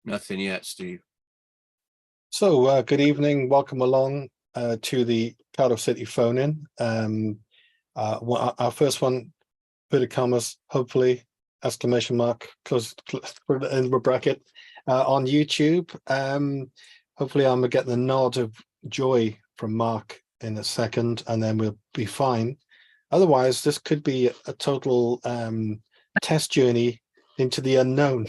Nothing yet, Steve. So, good evening. Welcome along to the Cardiff City phone-in. Our first one, bit of commas, hopefully, exclamation mark, close put it in the bracket, on YouTube. Hopefully, I'm getting the nod of joy from Mark in a second, and then we'll be fine. Otherwise, this could be a total test journey into the unknown.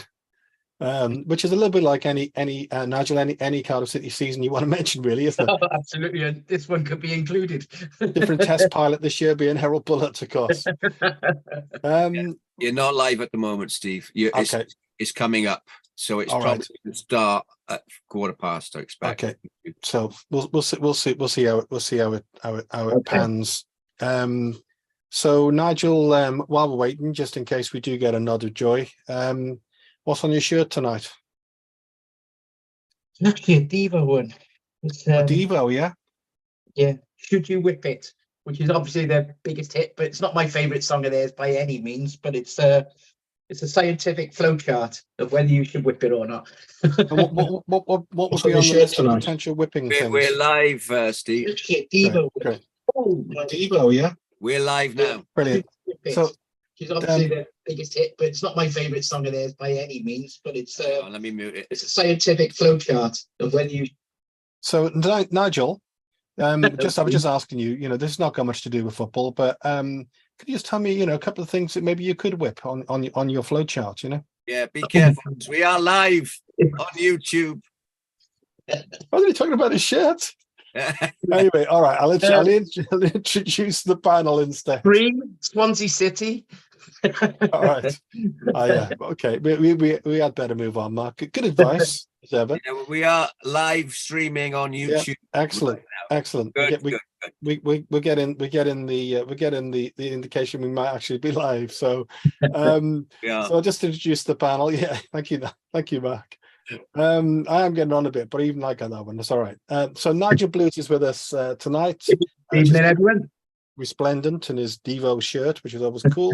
Which is a little bit like any Nigel, any Cardiff City season you want to mention, really, isn't it? Oh, absolutely, and this one could be included. Different test pilot this year being Harold Bullitt, of course. You're not live at the moment, Steve. Okay. It's coming up, so it's All probably right. going to start at 15:15, I expect. Okay, so we'll see how it pans. So Nigel, while we're waiting, just in case we do get a nod of joy, what's on your shirt tonight? It's actually a Devo one. It's A Devo, yeah. Yeah, Should You Whip It, which is obviously their biggest hit, but it's not my favourite song of theirs by any means. But it's a scientific flowchart of whether you should whip it or not. What would be on the list of potential whipping things? We're live, Steve. It's actually a Devo. Great. Oh, Devo, yeah. We're live now. Brilliant. So, which is obviously their biggest hit, but it's not my favourite song of theirs by any means. But it's Let me mute it. it's a scientific flowchart of whether you. So Nigel, I was just asking you. This has not got much to do with football, but could you just tell me, a couple of things that maybe you could whip on your flow chart? Yeah, be careful. We are live on YouTube. What are you talking about? His shirt? Anyway, all right. I'll introduce the panel instead. Swansea City. All right. Yeah. Okay. We had better move on, Mark. Good advice, as ever. We are live streaming on YouTube. Yeah, excellent. Good. We're getting the indication we might actually be live. So, So I'll just introduce the panel. Yeah. Thank you, Mark. I am getting on a bit, but even I got that one. That's all right. So Nigel Blues is with us tonight. Evening, everyone. Resplendent in his Devo shirt, which is always cool.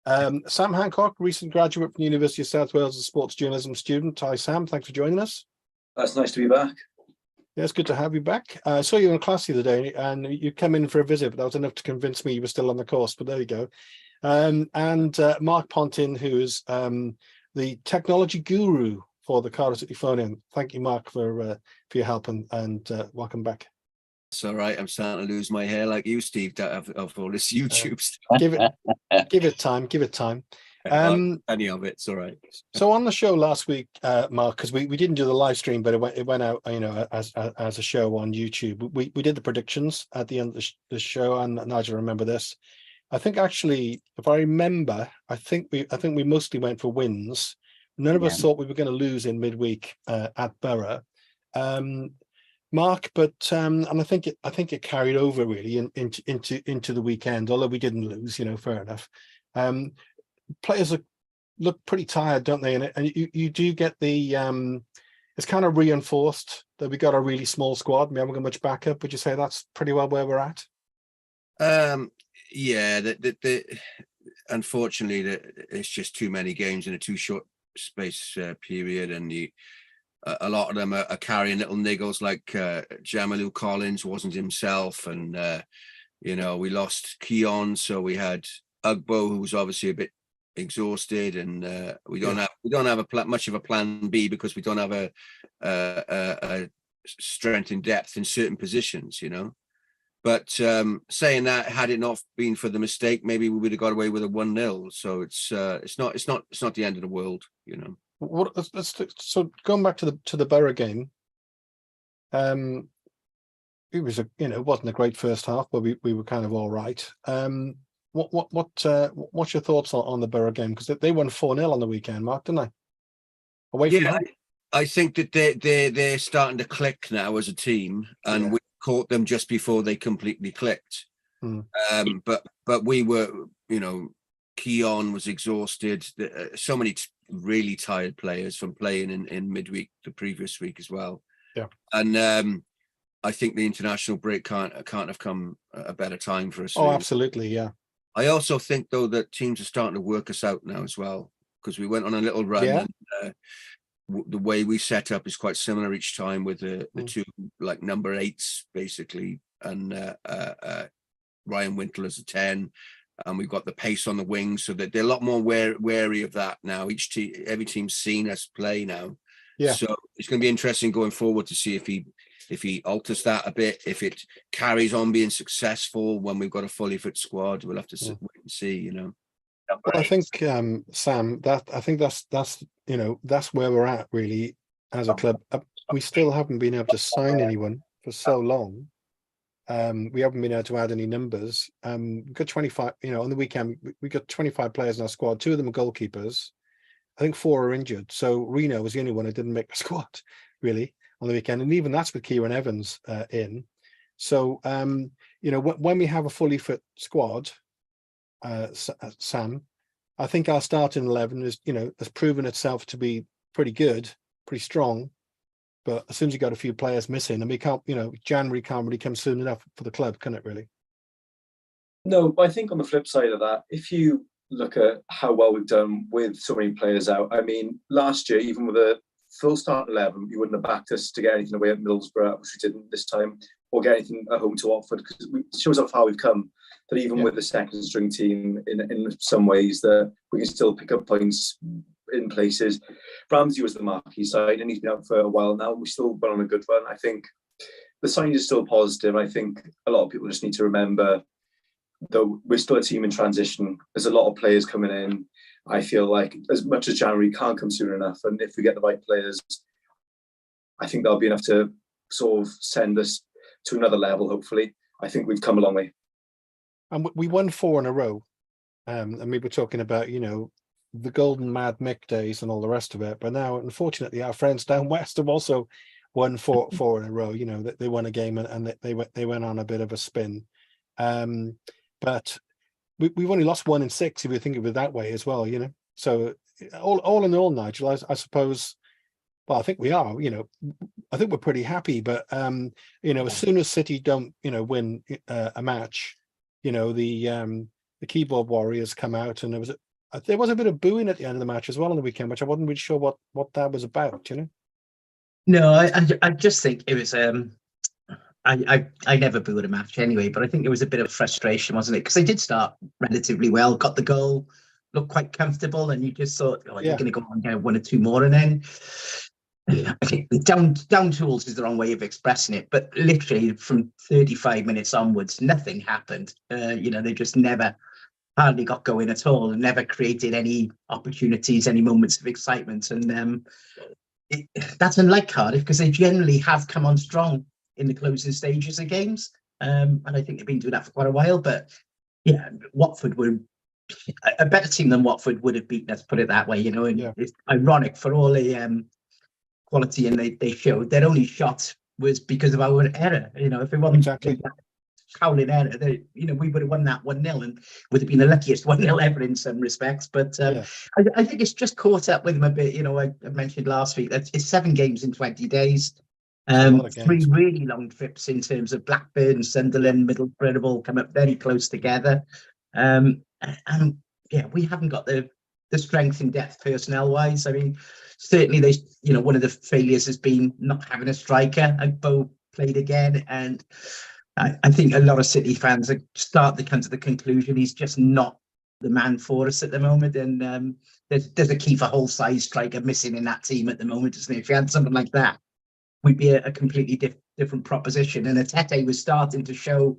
Sam Hancock, recent graduate from the University of South Wales, a sports journalism student. Hi, Sam. Thanks for joining us. That's nice to be back. Yeah, it's good to have you back. I saw you in class the other day, and you come in for a visit, but that was enough to convince me you were still on the course. But there you go. And Mark Pontin, who is the technology guru for the Cardiff City phone-in. Thank you, Mark, for your help and welcome back. It's all right. I'm starting to lose my hair like you, Steve, of all this YouTube stuff. Give it time. Any of it, it's all right. So on the show last week, Mark, because we didn't do the live stream, but it went out, as a show on YouTube. We did the predictions at the end of the show, and Nigel, remember this. I think actually, if I remember, I think we mostly went for wins. None of us thought we were going to lose in midweek at Borough, Mark. But and I think it carried over really into the weekend. Although we didn't lose, fair enough. Players look pretty tired, don't they? And you do get the it's kind of reinforced that we got a really small squad. We haven't got much backup. Would you say that's pretty well where we're at? Yeah. Unfortunately, it's just too many games in a too short space period, and a lot of them are carrying little niggles, like Jamalu Collins wasn't himself, and we lost Keon, so we had Ugbo, who was obviously a bit exhausted, and we don't have much of a plan B because we don't have a strength in depth in certain positions, But saying that, had it not been for the mistake, maybe we would have got away with a 1-0. So it's not the end of the world, So going back to the Borough game, it was it wasn't a great first half, but we were kind of all right. What's your thoughts on the Borough game? Because they won 4-0 on the weekend, Mark, didn't they? Away from home. I think that they're starting to click now as a team, and we caught them just before they completely clicked. But we were, Keon was exhausted. So many really tired players from playing in midweek the previous week as well. Yeah, and I think the international break can't have come a better time for us. Oh, really. Absolutely, yeah. I also think though that teams are starting to work us out now as well, because we went on a little run. Yeah. And, the way we set up is quite similar each time, with the two like number 8s basically, and Ryan Wintle as a 10, and we've got the pace on the wings, so that they're a lot more wary of that now. Every team's seen us play now, so it's going to be interesting going forward to see if he alters that a bit, if it carries on being successful when we've got a fully fit squad. We'll have to wait and see, you know. Well, I think Sam, that's that's where we're at really as a club. We still haven't been able to sign anyone for so long. We haven't been able to add any numbers. We've got 25, on the weekend we got 25 players in our squad. 2 of them are goalkeepers. I think 4 are injured. So Reno was the only one who didn't make the squad really on the weekend, and even that's with Kieran Evans in. So when we have a fully fit squad, Sam, I think our starting 11 is has proven itself to be pretty good, pretty strong. But as soon as you got a few players missing, and we can't, January can't really come soon enough for the club, can it really? No, but I think on the flip side of that, if you look at how well we've done with so many players out, I mean, last year, even with a full start 11, you wouldn't have backed us to get anything away at Middlesbrough, which we didn't this time, or get anything at home to Watford, because it shows off how we've come. That even with the second string team, in some ways, that we can still pick up points in places. Ramsey was the marquee side, and he's been out for a while now. We still went on a good run. I think the sign is still positive. I think a lot of people just need to remember, though we're still a team in transition. There's a lot of players coming in. I feel like as much as January can't come soon enough, and if we get the right players, I think that'll be enough to sort of send us to another level, hopefully. I think we've come a long way. And we won 4 in a row. And we were talking about, the golden Mad Mick days and all the rest of it. But now, unfortunately, our friends down west have also won 4 in a row. They won a game and they went on a bit of a spin. But we've only lost 1 in 6, if you think of it that way as well, So all in all, Nigel, I suppose, well, I think we are, I think we're pretty happy. But, as soon as City don't, win a match, the keyboard warriors come out, and there was a bit of booing at the end of the match as well on the weekend, which I wasn't really sure what that was about, No, I just think it was I never booed a match anyway, but I think it was a bit of frustration, wasn't it? Because they did start relatively well, got the goal, looked quite comfortable, and you just thought, you're going to go on and get 1 or 2 more, and then I think down tools is the wrong way of expressing it, but literally from 35 minutes onwards, nothing happened. They just hardly got going at all, and never created any opportunities, any moments of excitement. And that's unlike Cardiff, because they generally have come on strong in the closing stages of games. And I think they've been doing that for quite a while. But yeah, Watford were a better team than Watford would have beaten us, put it that way, and it's ironic for all the quality and they showed. Their only shot was because of our error. If it wasn't that howling error, we would have won that 1-0 and would have been the luckiest 1-0 ever in some respects. But I think it's just caught up with them a bit. I mentioned last week that it's 7 games in 20 days. 3 really long trips in terms of Blackburn, Sunderland, Middlesbrough have all come up very close together. And we haven't got the strength and depth personnel wise. I mean, certainly one of the failures has been not having a striker. Bo played again, and I think a lot of City fans are starting to come to the conclusion he's just not the man for us at the moment. And there's a key for whole size striker missing in that team at the moment, isn't it? If you had something like that, we'd be a completely different proposition. And Atete was starting to show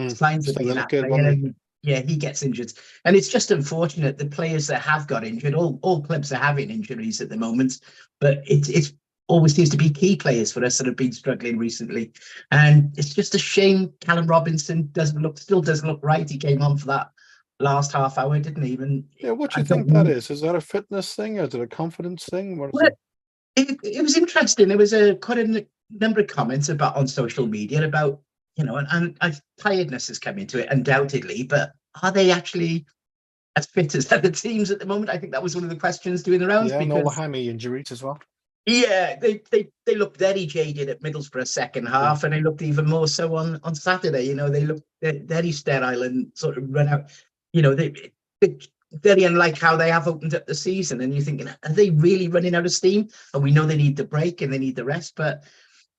signs of being that player. And he gets injured. And it's just unfortunate the players that have got injured, all clubs are having injuries at the moment, but it's always seems to be key players for us that have been struggling recently. And it's just a shame Callum Robinson still doesn't look right. He came on for that last half hour, didn't he? What do you think that is? Is that a fitness thing, or is it a confidence thing? What is it? It was interesting. There was quite a number of comments on social media about, and tiredness has come into it undoubtedly, but are they actually as fit as other teams at the moment? I think that was one of the questions doing the rounds. Yeah, and all the hammy injuries as well. Yeah, they looked very jaded at Middlesbrough second half, and they looked even more so on Saturday. They looked very sterile and sort of run out. very unlike how they have opened up the season. And you're thinking, are they really running out of steam? And we know they need the break and they need the rest, but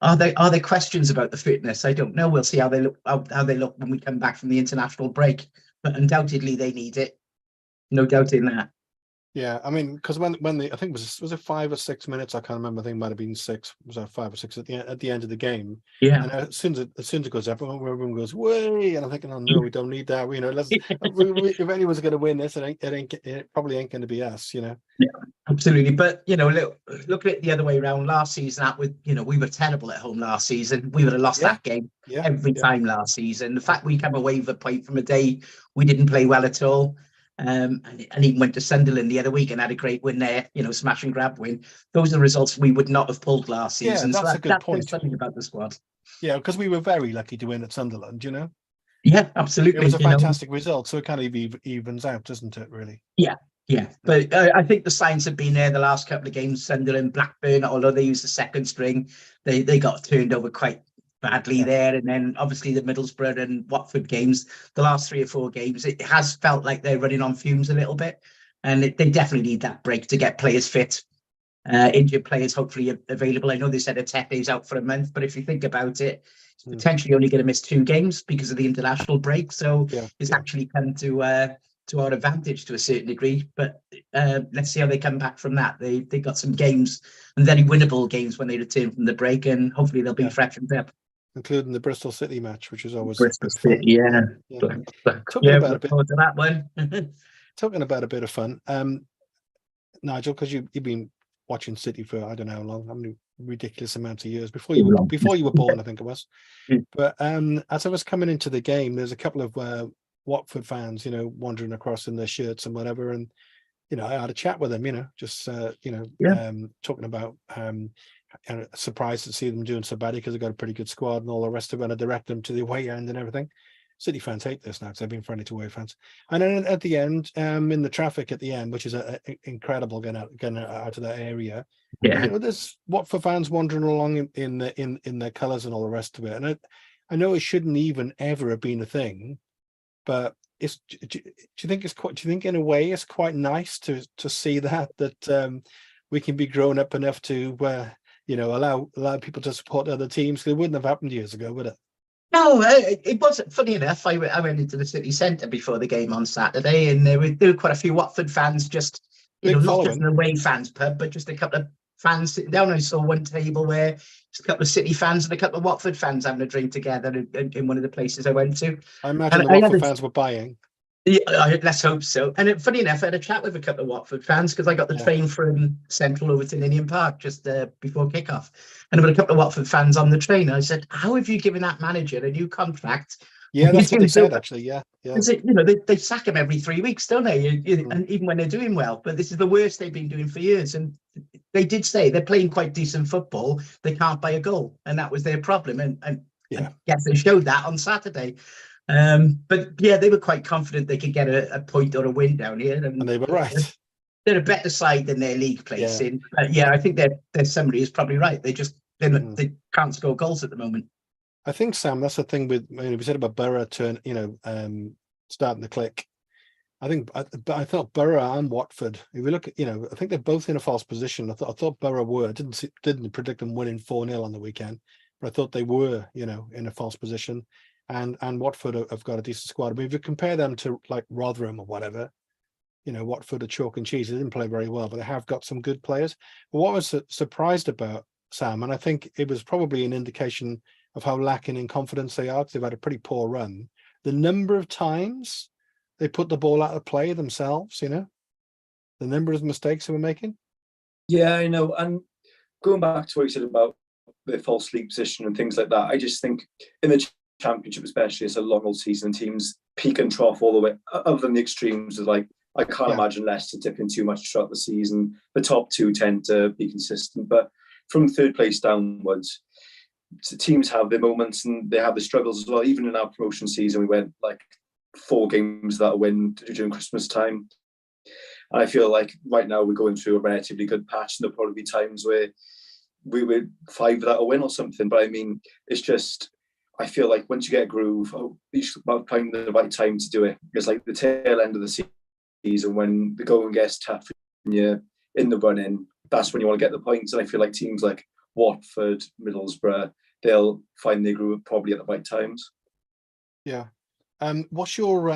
are there questions about the fitness? I don't know. We'll see how they look when we come back from the international break. But undoubtedly they need it. No doubt in that. Yeah, I mean, because when I think was it 5 or 6 minutes? I can't remember. I think it might have been 6. Was that 5 or 6 at the end of the game? Yeah. And as soon as it goes up, everyone goes way, and I'm thinking, oh no, we don't need that. Let's if anyone's going to win this, it probably ain't going to be us. Yeah, absolutely. But look at it the other way around. Last season, we were terrible at home last season. We would have lost that game every time last season. The fact we come away with a point from a day we didn't play well at all. And even went to Sunderland the other week and had a great win there, smash and grab win. Those are the results we would not have pulled last season. Yeah, that's a good point. Something about the squad. Yeah, because we were very lucky to win at Sunderland, Yeah, absolutely. It was a fantastic result, so it kind of evens out, doesn't it, really? Yeah. But I think the signs have been there the last couple of games. Sunderland, Blackburn, although they used the second string, they got turned over quite badly there. And then obviously the Middlesbrough and Watford games, the last 3 or 4 games, it has felt like they're running on fumes a little bit. And they definitely need that break to get players fit. Injured players hopefully available. I know they said Atepe's out for a month, but if you think about it, he's potentially only going to miss 2 games because of the international break. So it's actually come to our advantage to a certain degree. But let's see how they come back from that. They got some games, and very winnable games when they return from the break, and hopefully they'll be freshened up. Including the Bristol City match, which is always Bristol fun. City, Talking about that one. Talking about a bit of fun, Nigel, because you've been watching City for I don't know how long, how many ridiculous amounts of years before you were born, I think it was. But as I was coming into the game, there's a couple of Watford fans, wandering across in their shirts and whatever, and I had a chat with them, just talking about surprised to see them doing so badly because they've got a pretty good squad and all the rest of it, and I direct them to the away end and everything. City fans hate this now because they've been friendly to away fans. And then at the end, in the traffic at the end, which is incredible getting out of that area, there's Watford fans wandering along in their colours and all the rest of it. And I know it shouldn't even ever have been a thing, but do you think in a way it's quite nice to see that we can be grown up enough to allow people to support other teams? Because it wouldn't have happened years ago, would it? No, it wasn't. Funny enough, I went into the city centre before the game on Saturday, and there were quite a few Watford fans, just not just an away fans pub, but just a couple of fans sitting down. I saw one table where just a couple of City fans and a couple of Watford fans having a drink together in one of the places I went to. I imagine the Watford fans were buying. Yeah, let's hope so. And funny enough, I had a chat with a couple of Watford fans because I got the train from Central over to Ninian Park just before kickoff. And there were a couple of Watford fans on the train. I said, how have you given that manager a new contract? Yeah, that's what they said, actually. Yeah. They sack him every 3 weeks, don't they? And even when they're doing well. But this is the worst they've been doing for years. And they did say they're playing quite decent football. They can't buy a goal. And that was their problem. And I guess they showed that on Saturday. But yeah, they were quite confident they could get a point or a win down here, and they were right. They're a better side than their league place in. But I think their summary is probably right. They can't score goals at the moment. I think, Sam, that's the thing with we said about Borough starting to click. I thought Borough and Watford. If we look at I think they're both in a false position. I thought Borough were. I didn't predict them winning 4-0 on the weekend, but I thought they were in a false position. And Watford have got a decent squad. I mean, if you compare them to like Rotherham or whatever, Watford are chalk and cheese. They didn't play very well, but they have got some good players. But what I was surprised about, Sam, and I think it was probably an indication of how lacking in confidence they are, because they've had a pretty poor run. The number of times they put the ball out of play themselves, the number of mistakes they were making. Yeah, I know. And going back to what you said about the false league position and things like that, I just think in the Championship especially, it's a long old season, teams peak and trough all the way, other than the extremes of I can't imagine Leicester dipping too much throughout the season. The top 2 tend to be consistent, but from third place downwards, teams have their moments and they have the struggles as well. Even in our promotion season, we went 4 games without a win during Christmas time. And I feel like right now we're going through a relatively good patch, and there'll probably be times where we were 5 without a win or something. But I mean, it's just, I feel like once you get a groove, you should finding the right time to do it. It's like the tail end of the season, when the going gets tough and you're in the running, that's when you want to get the points. And I feel like teams like Watford, Middlesbrough, they'll find their groove probably at the right times. Yeah. What's your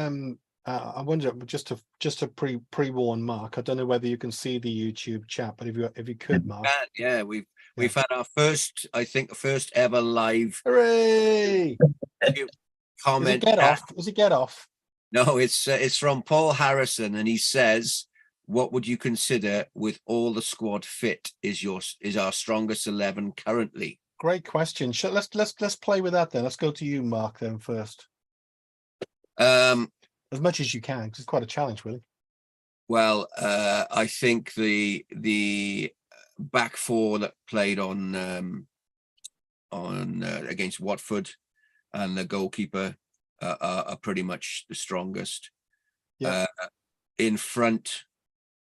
I wonder, just to pre-warn Mark, I don't know whether you can see the YouTube chat, but if you could, Mark. Yeah, we've had our first ever live Hooray! comment. Does it get off? No, it's from Paul Harrison, and he says, "What would you consider, with all the squad fit, is our strongest 11 currently?" Great question. Let's play with that then. Let's go to you, Mark, then first. As much as you can, because it's quite a challenge, really. Well, I think the back four that played on against Watford and the goalkeeper are pretty much the strongest. Yeah. In front,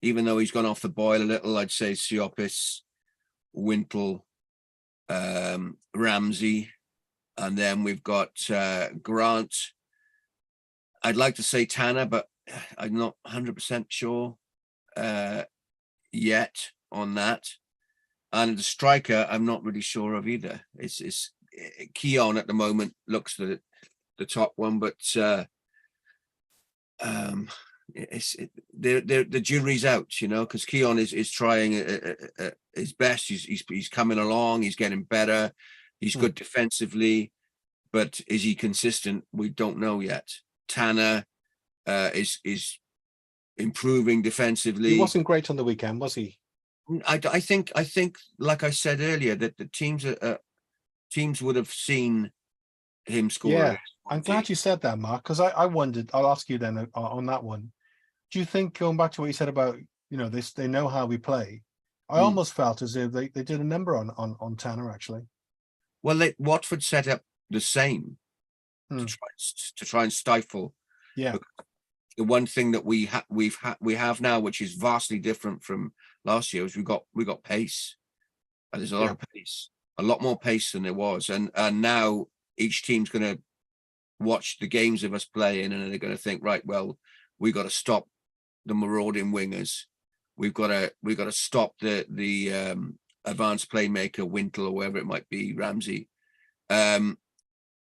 even though he's gone off the boil a little, I'd say Siopis, Wintle, Ramsey, and then we've got Grant. I'd like to say Tanner, but I'm not 100% sure yet on that. And the striker, I'm not really sure of either. It's Keon at the moment looks the top one, but the jury's out, you know, because Keon is trying his best. He's coming along. He's getting better. He's good defensively, but is he consistent? We don't know yet. Tanner is improving defensively. He wasn't great on the weekend, was he? I think, like I said earlier, that the teams would have seen him score. Yeah, I'm glad you said that, Mark, because I wondered. I'll ask you then on that one. Do you think, going back to what you said about, you know, they know how we play? I almost felt as if they did a number on Tanner, actually. Well, Watford set up the same to try and stifle. Yeah. The one thing that we have now, which is vastly different from last year, is we got pace, and there's a lot of pace, a lot more pace than there was, and now each team's going to watch the games of us playing, and they're going to think, right, well, we got to stop the marauding wingers. We've got to stop the advanced playmaker, Wintle, or whoever it might be, Ramsey, and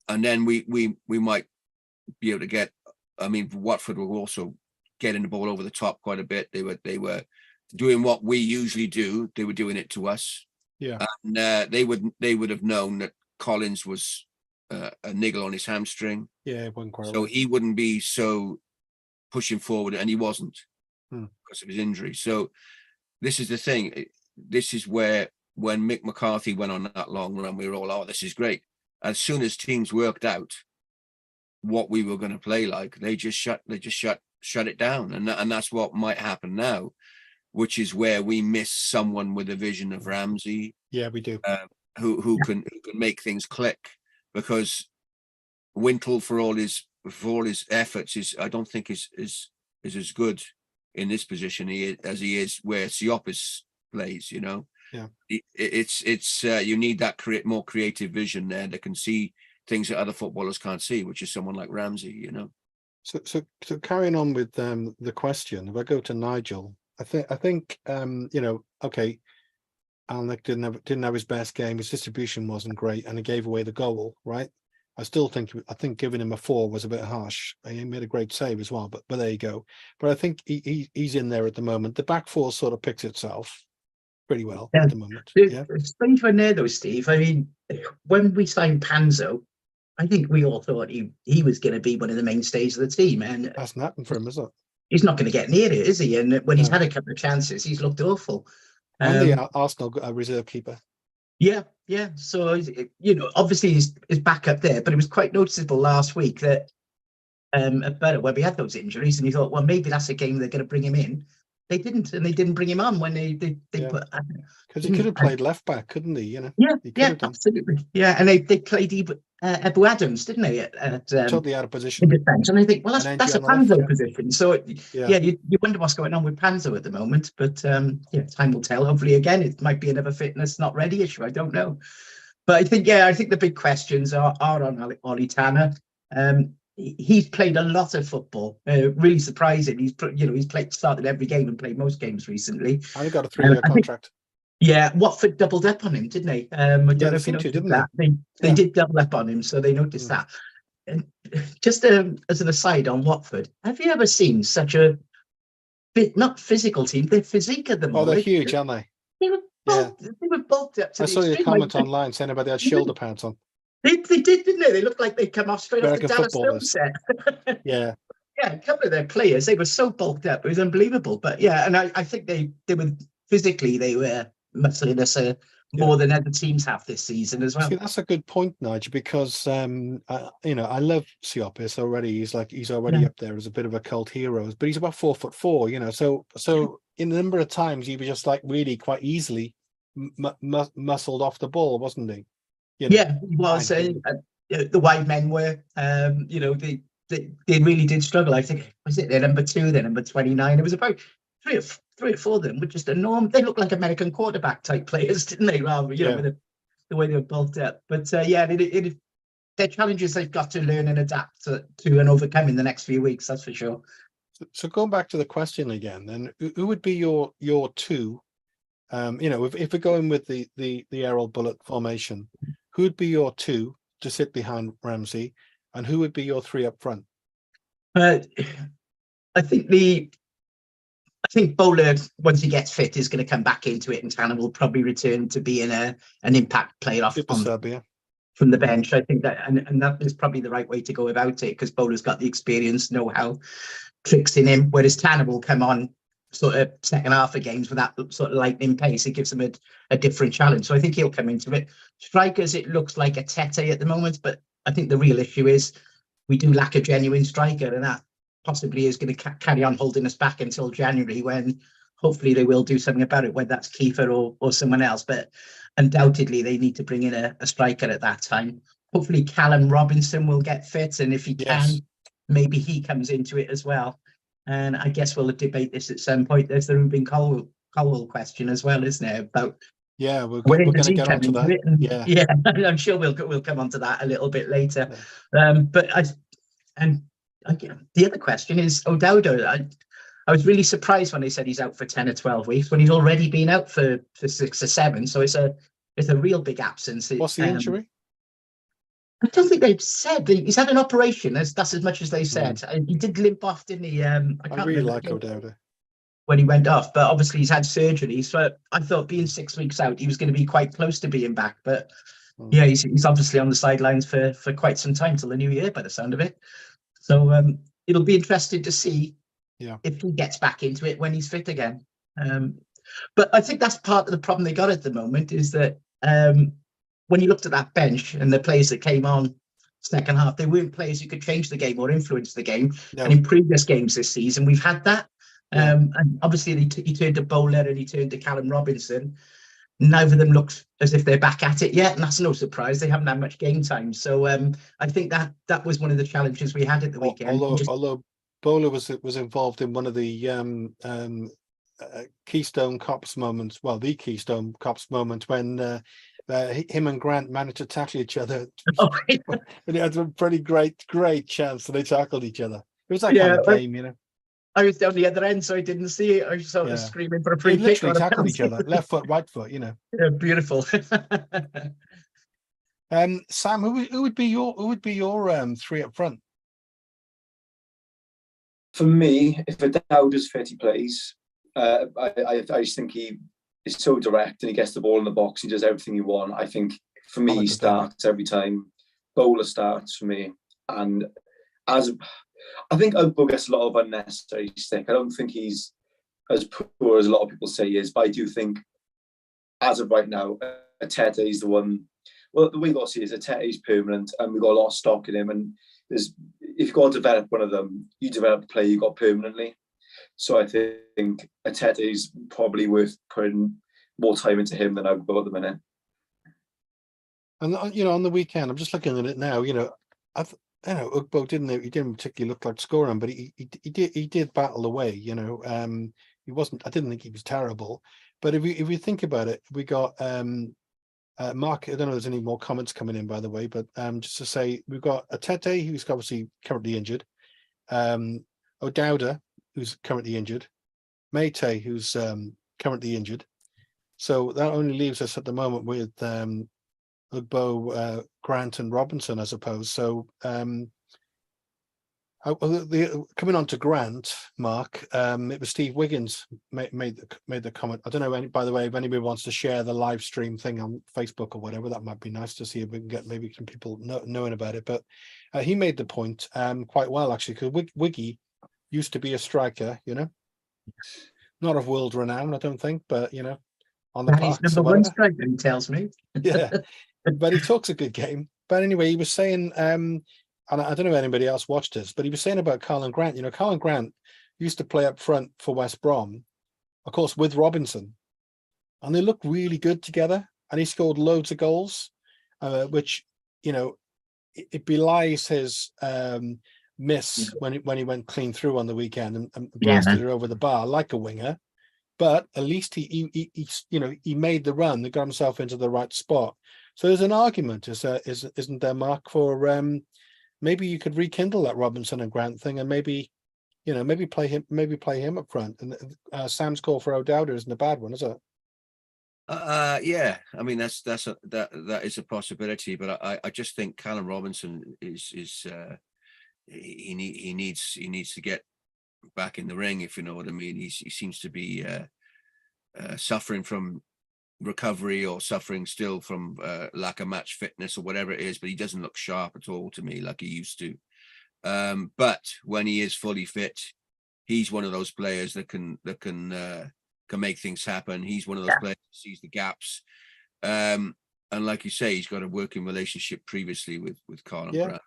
then we might be able to get. I mean, Watford were also getting the ball over the top quite a bit. They were doing what we usually do. They were doing it to us. Yeah, and they would have known that Collins was a niggle on his hamstring. Yeah, it wasn't quite so right. he wouldn't be so pushing forward, and he wasn't because of his injury. So this is the thing. This is where, when Mick McCarthy went on that long run, we were all, oh, this is great. As soon as teams worked out what we were going to play like, they just shut it down, and that's what might happen now, which is where we miss someone with a vision of Ramsey. Yeah, we do. Who can make things click, because Wintle, for all his efforts, I don't think is as good in this position as he is where Siopis plays. You know, yeah, it's you need that more creative vision there that can see things that other footballers can't see, which is someone like Ramsey. You know. So carrying on with the question, if I go to Nigel, I think you know, okay, Alnwick didn't have his best game. His distribution wasn't great, and he gave away the goal. Right. I think giving him a 4 was a bit harsh. He made a great save as well, but there you go. But I think he's in there at the moment. The back four sort of picks itself pretty well at the moment. Yeah. It's strange one there though, Steve. I mean, when we signed Panzo, I think we all thought he was going to be one of the mainstays of the team, and hasn't happened for him, is it? He's not going to get near it, is he? And when he's had a couple of chances, he's looked awful. And the Arsenal reserve keeper. Yeah. So, you know, obviously he's back up there, but it was quite noticeable last week that when we had those injuries, and you thought, well, maybe that's a game they're going to bring him in. They didn't, and they didn't bring him on when they put. Because he could have played left back, couldn't he? You know. Yeah, absolutely. Yeah, and they played Ebu Adams, didn't they? Totally out of position. In defence, and I think, well, that's a Panzo position. So you wonder what's going on with Panzo at the moment. But time will tell. Hopefully, again, it might be another fitness not ready issue. I don't know. But I think the big questions are on Ollie Tanner. he's played a lot of football. Really surprising. He's played started every game and played most games recently. And he got a 3-year contract. Yeah, Watford doubled up on him, didn't they? I don't know they if you seem to, noticed didn't that. They did double up on him, so they noticed that. And just as an aside on Watford, have you ever seen such a not physical team? Their physique at the Oh, they're moment. huge, aren't they? They were bulked up to I the saw your extreme. comment online saying about they had shoulder pads on. They did, didn't they? They looked like they'd come off straight off the American Dallas film footballers. set. Yeah. Yeah, a couple of their players, they were so bulked up. It was unbelievable. But yeah, and I think they were physically, they were muscling us more than other teams have this season as well. See, that's a good point, Nigel, because I love Siopis already. He's already up there as a bit of a cult hero, but he's about 4'4", so in a number of times he was just like really quite easily muscled off the ball, wasn't he? Yeah, he was. The wide men were, they really did struggle. I think, was it their number 2, their number 29? It was about three or four of them were just enormous. They looked like American quarterback type players, didn't they? Rather, with the way they were bulked up. But they're challenges they've got to learn and adapt to and overcome in the next few weeks. That's for sure. So going back to the question again, then who would be your 2? If we're going with the Errol Bullet formation, who would be your 2 to sit behind Ramsey, and who would be your 3 up front? I think Bowler, once he gets fit, is going to come back into it, and Tanner will probably return to being an impact player from the bench. I think that, and that is probably the right way to go about it, because Bowler's got the experience, know-how, tricks in him, whereas Tanner will come on sort of second half of games with that sort of lightning pace. It gives him a different challenge. So I think he'll come into it. Strikers, it looks like a Tete at the moment, but I think the real issue is we do lack a genuine striker, and that possibly is going to carry on holding us back until January, when hopefully they will do something about it, whether that's Kiefer or someone else. But undoubtedly they need to bring in a striker at that time. Hopefully Callum Robinson will get fit, and if he can, maybe he comes into it as well. And I guess we'll debate this at some point. There's the Ruben Colwell question as well, isn't it? About we're going to get onto that. I'm sure we'll come on to that a little bit later. But the other question is O'Dowd. I was really surprised when they said he's out for 10 or 12 weeks, when he's already been out for 6 or 7. So it's a real big absence. What's the injury? I don't think they've said. He's had an operation. That's as much as they said. He did limp off, didn't he? I really like O'Dowd when he went off, but obviously he's had surgery. So I thought being 6 weeks out, he was going to be quite close to being back. But he's obviously on the sidelines for quite some time, till the new year, by the sound of it. So it'll be interesting to see if he gets back into it when he's fit again. But I think that's part of the problem they got at the moment, is that when you looked at that bench and the players that came on second half, they weren't players who could change the game or influence the game. No. And in previous games this season, we've had that. And obviously he turned to Bowler and he turned to Callum Robinson. Neither of them looks as if they're back at it yet, and that's no surprise. They haven't had much game time. So I think that was one of the challenges we had at the weekend. Although Bowler was involved in one of the Keystone Cops moments, the Keystone Cops moment, when him and Grant managed to tackle each other. And it had a pretty great chance that they tackled each other. It was that kind of game, I was down the other end, so I didn't see it. I was sort of screaming for a free kick. They literally tackled each other, left foot, right foot, Yeah, beautiful. Sam, who would be your 3 up front? For me, if O'Dowd is fit, he plays. I just think he is so direct, and he gets the ball in the box. He does everything you want. I think for me, he starts every time. Bowler starts for me, and I think Ugbo gets a lot of unnecessary stick. I don't think he's as poor as a lot of people say he is, but I do think, as of right now, Ateta is the one. Well, the way you've got to see is Ateta is permanent, and we've got a lot of stock in him. And if you've got to develop one of them, you develop the player you got permanently. So I think Ateta is probably worth putting more time into him than Ugbo at the minute. And on the weekend, I'm just looking at it now. Ugbo he didn't particularly look like scoring, but he did battle away. He wasn't. I didn't think he was terrible. But if we think about it, we got Mark, I don't know if there's any more comments coming in, by the way, but just to say, we've got Atete, who's obviously currently injured, O'Dowda, who's currently injured, Mayte, who's currently injured. So that only leaves us at the moment with Ugbo, Grant, and Robinson, I suppose. So coming on to Grant, Mark, it was Steve Wiggins made the comment. I don't know, by the way, if anybody wants to share the live stream thing on Facebook or whatever, that might be nice to see if we can get maybe some people knowing about it. But he made the point quite well, actually, because Wiggy used to be a striker, not of world renown, I don't think, but on the he's parks number or one whatever. striker, he tells me. Yeah, but he talks a good game. But anyway, he was saying, and I don't know if anybody else watched this, but he was saying about Karlan Grant. Karlan Grant used to play up front for West Brom, of course, with Robinson, and they looked really good together. And he scored loads of goals, which it belies his miss when he went clean through on the weekend and blasted it over the bar like a winger. But at least he made the run that got himself into the right spot. So there's an argument, isn't there, Mark, for maybe you could rekindle that Robinson and Grant thing, and maybe play him up front. And Sam's call for O'Dowda isn't a bad one, is it? Yeah, I mean that is a possibility, but I just think Callum Robinson is he needs to get back in the ring, if you know what I mean. He seems to be suffering from recovery, or suffering still from lack of match fitness or whatever it is, but he doesn't look sharp at all to me like he used to. But when he is fully fit, he's one of those players that can make things happen. He's one of those players that sees the gaps. And like you say, he's got a working relationship previously with Cardiff. Yeah.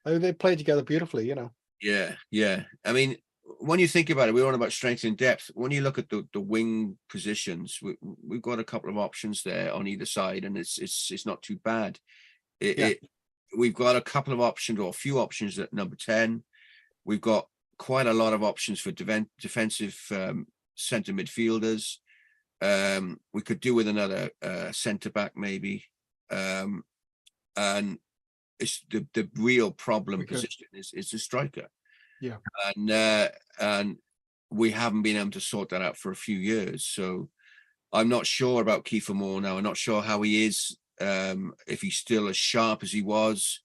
They play together beautifully, Yeah. I mean, when you think about it, we're on about strength and depth. When you look at the wing positions, we've got a couple of options there on either side, and it's not too bad. We've got a couple of options, or a few options at number 10. We've got quite a lot of options for defensive centre midfielders. We could do with another centre back maybe, and it's the real problem position is the striker. Yeah, and we haven't been able to sort that out for a few years. So I'm not sure about Kiefer Moore now. I'm not sure how he is, if he's still as sharp as he was.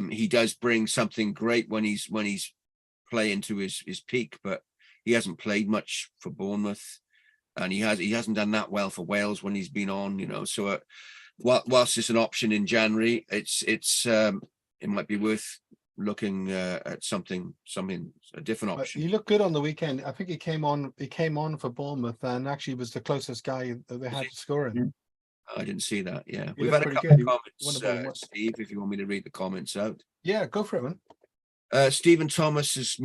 He does bring something great when he's playing to his peak, but he hasn't played much for Bournemouth, and he hasn't done that well for Wales when he's been on. So whilst it's an option in January, it might be worth looking at something a different option. He looked good on the weekend. I think he came on for Bournemouth, and actually was the closest guy that they had to score him. I didn't see that. Yeah, He we've had a looked couple pretty of good. comments, Steve, if you want me to read the comments out. Yeah, go for it, man. Stephen Thomas has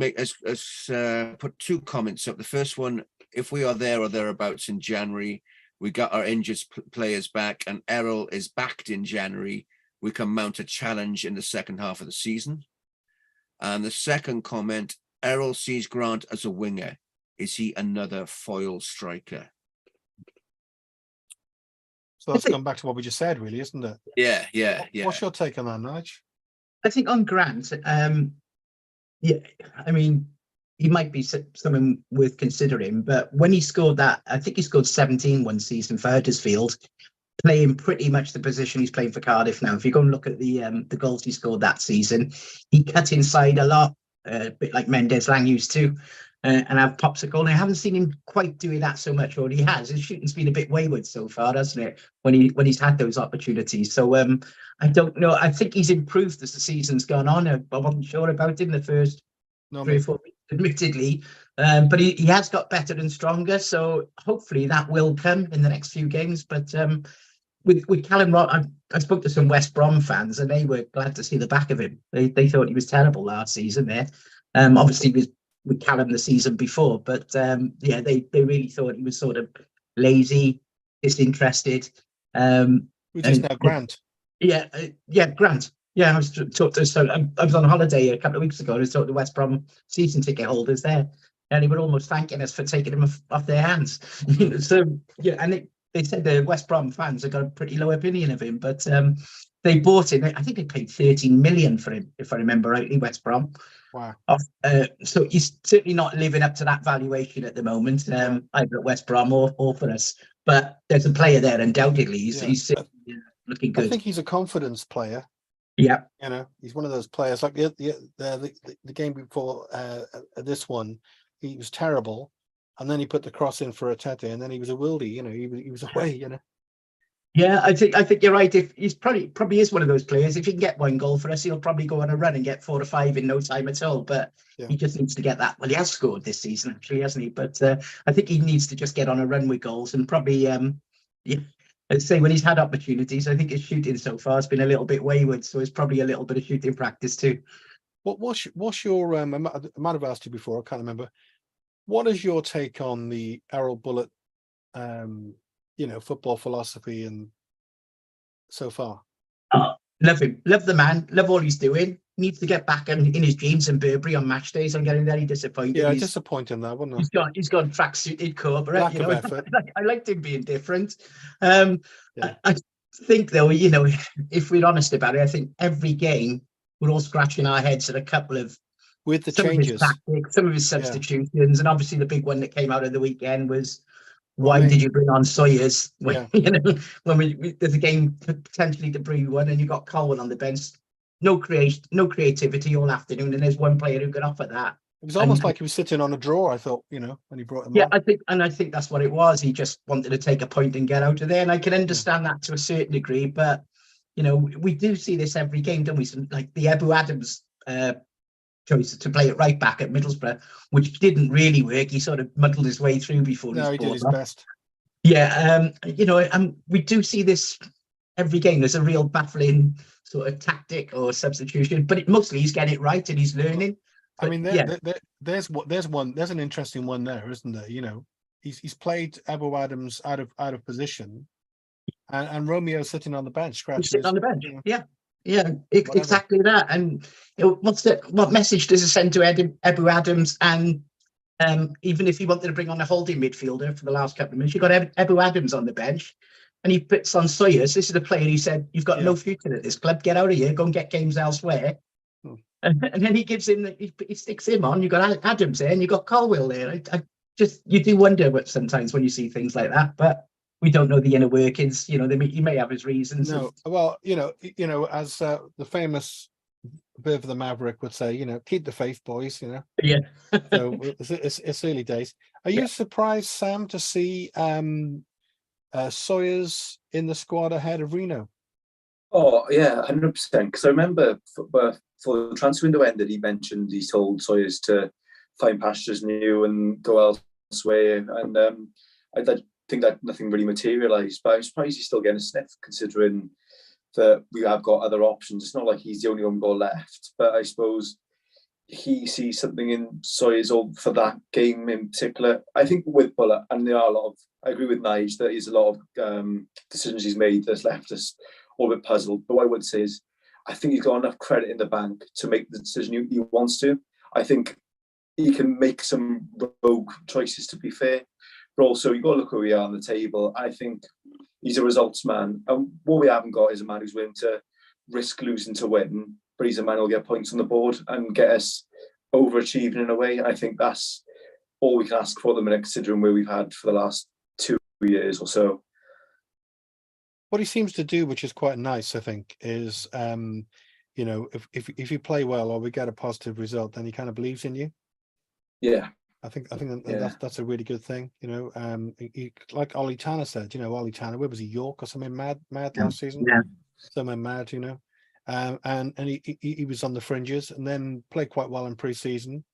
put 2 comments up. The first one: if we are there or thereabouts in January, we got our injured players back, and Errol is backed in January, we can mount a challenge in the second half of the season. And the second comment: Errol sees Grant as a winger. Is he another foil striker? So that's gone back to what we just said, really, isn't it? Yeah. What's your take on that, Nigel? I think on Grant, I mean, he might be someone worth considering, but when he scored that, I think he scored 17 one season for Huddersfield, playing pretty much the position he's playing for Cardiff now. If you go and look at the goals he scored that season, he cut inside a lot, a bit like Mendes Lang used to, and have pops a goal. And I haven't seen him quite doing that so much, or he has. His shooting's been a bit wayward so far, hasn't it? When he's had those opportunities. So I don't know. I think he's improved as the season's gone on. I wasn't sure about him the first 3 or 4 weeks, admittedly, but he has got better and stronger. So hopefully that will come in the next few games. But with Callum, I spoke to some West Brom fans, and they were glad to see the back of him. They thought he was terrible last season there. Obviously with Callum the season before, but they really thought he was sort of lazy, disinterested. Which is now Grant. Grant. Yeah, I was I was on holiday a couple of weeks ago, and I was talking to West Brom season ticket holders there, and they were almost thanking us for taking him off their hands. So and they said the West Brom fans have got a pretty low opinion of him, but they bought him. I think they paid 13 million for him, if I remember rightly, West Brom. Wow. So he's certainly not living up to that valuation at the moment, either at West Brom or for us. But there's a player there, undoubtedly. He's looking good. I think he's a confidence player. Yeah. He's one of those players like the game before this one, he was terrible. And then he put the cross in for Atete, and then he was a wildy, he was away, Yeah, I think you're right. If he's probably is one of those players, if he can get one goal for us, he'll probably go on a run and get 4 or 5 in no time at all. But he just needs to get that. Well, he has scored this season, actually, hasn't he? But I think he needs to just get on a run with goals and probably, I'd say when he's had opportunities, I think his shooting so far has been a little bit wayward. So it's probably a little bit of shooting practice too. What's your I might have asked you before, I can't remember. What is your take on the Errol Bullitt, football philosophy and so far? Oh, love him, love the man, love all he's doing. Needs to get back in his jeans and Burberry on match days. I'm getting very disappointed. Yeah, disappointing that, wasn't it? He's gone tracksuited corporate. Lack of effort. I liked him being different. I think though, if we're honest about it, I think every game we're all scratching our heads at a couple of with the changes, of his tactics, some of his substitutions, and obviously the big one that came out of the weekend was why did you bring on Sawyers when there's a game potentially to prove one, and you got Colwell on the bench, no creativity all afternoon, and there's one player who got off at that. It was almost like he was sitting on a draw. I thought, when he brought him. Yeah, on. I think that's what it was. He just wanted to take a point and get out of there, and I can understand that to a certain degree. But we do see this every game, don't we? Like the Ebu Adams choice to play it right back at Middlesbrough, which didn't really work. He sort of muddled his way through before. No, he did his best. Yeah, we do see this every game. There's a real baffling sort of tactic or substitution, but mostly he's getting it right and he's learning. But, I mean, there's an interesting one there, isn't there? He's played Ebu Adams out of position, and Romeo sitting on the bench, sitting on the bench. Yeah, exactly that. And what message does it send to Ebu Adams? And even if he wanted to bring on a holding midfielder for the last couple of minutes, you've got Ebu Adams on the bench, and he puts on Sawyers. This is the player he said, "You've got no future at this club. Get out of here. Go and get games elsewhere." And then he gives him, he sticks him on. You've got Adams there, and you've got Colwell there. You do wonder what sometimes when you see things like that, but we don't know the inner workings. He may have his reasons. No, well, as the famous Viv the Maverick would say, keep the faith, boys. Yeah. So it's early days. Are you surprised, Sam, to see Sawyers in the squad ahead of Reno? Oh yeah, 100%. Because I remember for the transfer window ended, he mentioned he told Sawyers to find pastures new and go elsewhere, and I think that nothing really materialised. But I'm surprised he's still getting a sniff, considering that we have got other options. It's not like he's the only one goal left, but I suppose he sees something in Sawyers for that game in particular. I think with Bullitt, and there are I agree with Nigel that there's a lot of decisions he's made that's left us all a bit puzzled. But what I would say is, I think he's got enough credit in the bank to make the decision he wants to. I think he can make some rogue choices, to be fair. But also, you've got to look where we are on the table. I think he's a results man. And what we haven't got is a man who's willing to risk losing to win, but he's a man who'll get points on the board and get us overachieving in a way. I think that's all we can ask for at the minute, considering where we've had for the last 2 years or so. What he seems to do, which is quite nice, I think, is if you play well or we get a positive result, then he kind of believes in you. Yeah. I think that's a really good thing. Like Ollie Tanner said, Ollie Tanner, where was he? York or something mad last season? Yeah. Somewhere mad, and he was on the fringes and then played quite well in pre-season,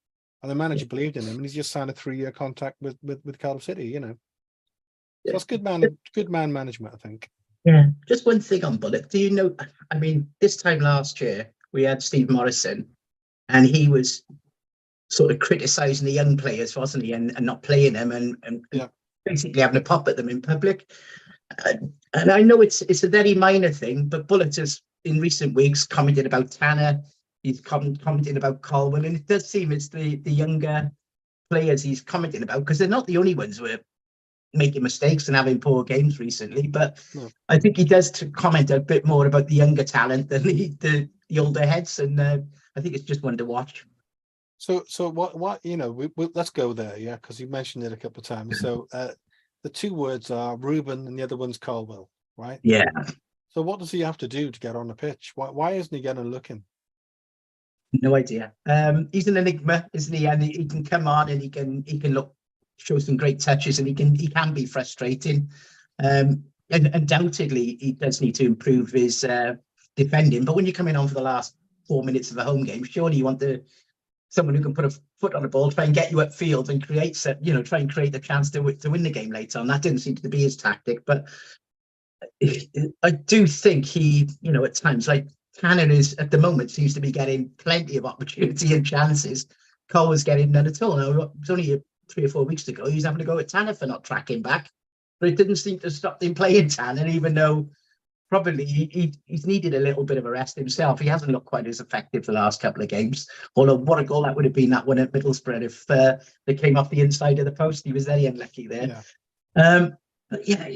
and the manager believed in him, and he's just signed a 3-year contract with Cardiff City. So that's good man management, I think. Yeah. Just one thing on Bullitt. Do you know? I mean, this time last year we had Steve Morrison, and he was sort of criticising the young players, wasn't he, and not playing them and basically having a pop at them in public. And I know it's a very minor thing, but Bullitt has in recent weeks commented about Tanner. He's commented about Colwell, and it does seem it's the younger players he's commenting about, because they're not the only ones who are making mistakes and having poor games recently, but No. I think he does to comment a bit more about the younger talent than the older heads, and I think it's just one to watch. So what let's go there, yeah, because you mentioned it a couple of times. So the two words are Ruben and the other one's Colwell, right? Yeah. So what does he have to do to get on the pitch? Why isn't he getting looking? No idea. He's an enigma, isn't he? And he can come on and he can show some great touches, and he can be frustrating. And undoubtedly he does need to improve his defending. But when you're coming on for the last 4 minutes of the home game, surely you want someone who can put a foot on the ball, try and get you upfield and try and create the chance to win the game later on. That didn't seem to be his tactic, but I do think he, at times, like Cannon is at the moment seems to be getting plenty of opportunity and chances. Cole was getting none at all. Now, it was only 3 or 4 weeks ago, he was having to go at Tanner for not tracking back, but it didn't seem to stop him playing Tanner, even though probably he's needed a little bit of a rest himself. He hasn't looked quite as effective the last couple of games. Although what a goal that would have been, that one at Middlesbrough, if they came off the inside of the post. He was very unlucky there. Yeah. But yeah,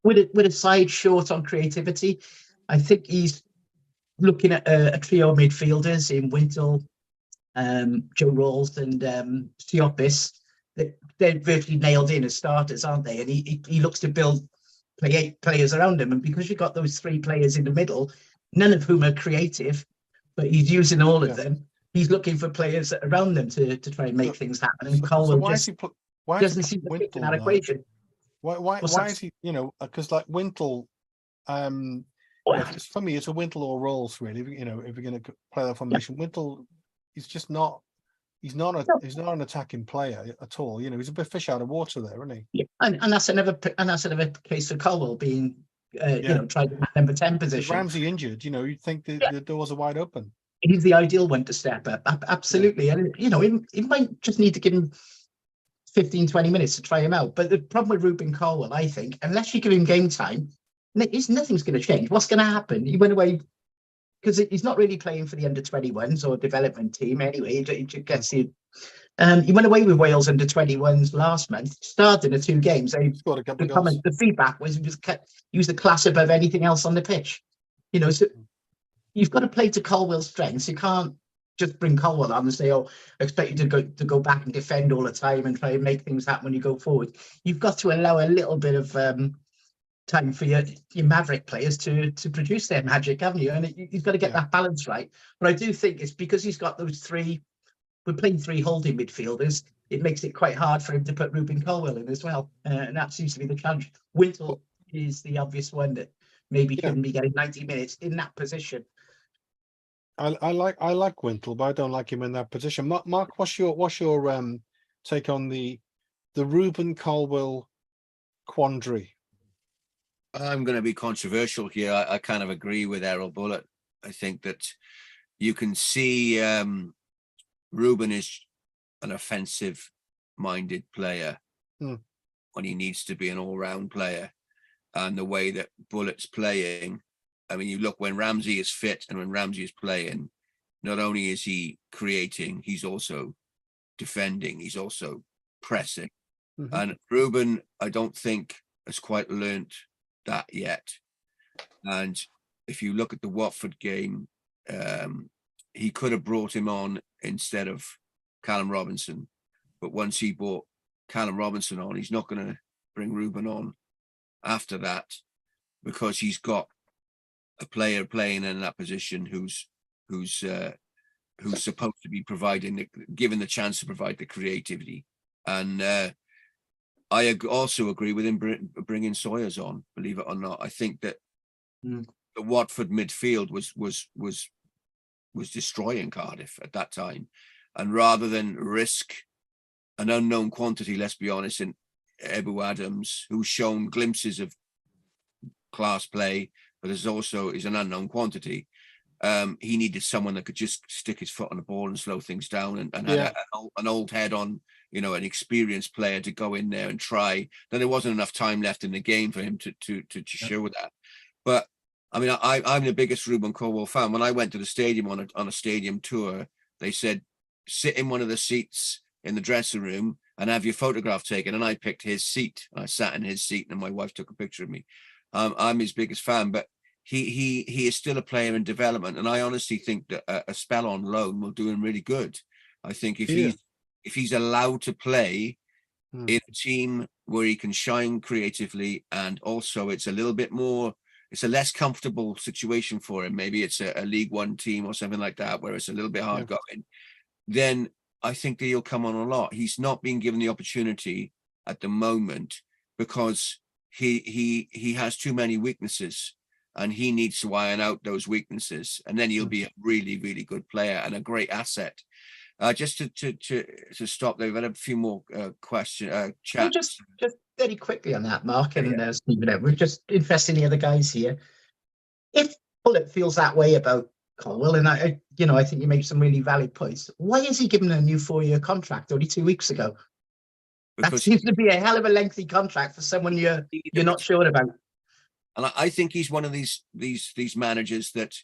with a side short on creativity, I think he's looking at a trio of midfielders in Wintle, Joe Rawls, and Siopis. They're virtually nailed in as starters, aren't they? And he looks to play 8 players around him, and because you've got those 3 players in the middle, none of whom are creative, but he's using all of them. He's looking for players around them to try and make things happen. And Colwell doesn't seem to fit in that equation. Why is he? Because like Wintle, for me, it's a Wintle or Rolls really. If you're going to play that formation, Wintle, he's just not. He's not an attacking player at all. He's a bit fish out of water there, isn't he? Yeah, and that's another case of Colwell being, trying to number 10 position. Ramsey injured, you'd think the doors are wide open. He's the ideal one to step up, absolutely. Yeah. And he might just need to give him 15, 20 minutes to try him out. But the problem with Ruben Colwell, I think, unless you give him game time, nothing's going to change. What's going to happen? He went away because he's not really playing for the under-21s or development team anyway. He gets you. He went away with Wales under-21s last month. Started in the 2 games. The feedback was he was the class above anything else on the pitch. So you've got to play to Colwell's strengths. You can't just bring Colwell on and say, "Oh, I expect you to go back and defend all the time and try and make things happen when you go forward." You've got to allow a little bit of time for your maverick players to produce their magic, haven't you? And you've got to get that balance right. But I do think it's because he's got those 3. We're playing 3 holding midfielders. It makes it quite hard for him to put Ruben Colwell in as well, and that seems to be the challenge. Wintle is the obvious one that maybe shouldn't be getting 90 minutes in that position. I like Wintle, but I don't like him in that position. Mark, what's your take on the Ruben Colwell quandary? I'm going to be controversial here. I kind of agree with Errol Bullitt. I think that you can see Ruben is an offensive-minded player when he needs to be an all-round player. And the way that Bullitt's playing, I mean, you look when Ramsey is fit and when Ramsey is playing, not only is he creating, he's also defending, he's also pressing. Mm-hmm. And Ruben, I don't think, has quite learnt that yet. And if you look at the Watford game, he could have brought him on instead of Callum Robinson, but once he brought Callum Robinson on, he's not going to bring Ruben on after that, because he's got a player playing in that position who's supposed to be given the chance to provide the creativity. And I also agree with him bringing Sawyers on. Believe it or not, I think that the Watford midfield was destroying Cardiff at that time, and rather than risk an unknown quantity, let's be honest, in Ebu Adams, who's shown glimpses of class play, but is an unknown quantity. He needed someone that could just stick his foot on the ball and slow things down, and had an old head on, an experienced player to go in there and try. Then there wasn't enough time left in the game for him to show that. But I mean, I'm the biggest Ruben Colwell fan. When I went to the stadium on a stadium tour, they said sit in one of the seats in the dressing room and have your photograph taken. And I picked his seat. I sat in his seat, and my wife took a picture of me. I'm his biggest fan, but he is still a player in development, and I honestly think that a spell on loan will do him really good. I think if he's allowed to play in a team where he can shine creatively, and also it's a little bit more, it's a less comfortable situation for him. Maybe it's a League One team or something like that, where it's a little bit hard going. Then I think that he'll come on a lot. He's not being given the opportunity at the moment because he has too many weaknesses, and he needs to iron out those weaknesses, and then he'll be a really, really good player and a great asset. Just to stop there, we've had a few more chats. Well, just very quickly on that, Mark and Stephen. We're just interested in the other guys here. If Bullet feels that way about Colwell, and I think you make some really valid points. Why is he given a new 4-year contract only 2 weeks ago? Because that seems to be a hell of a lengthy contract for someone you're not sure about. And I think he's one of these managers that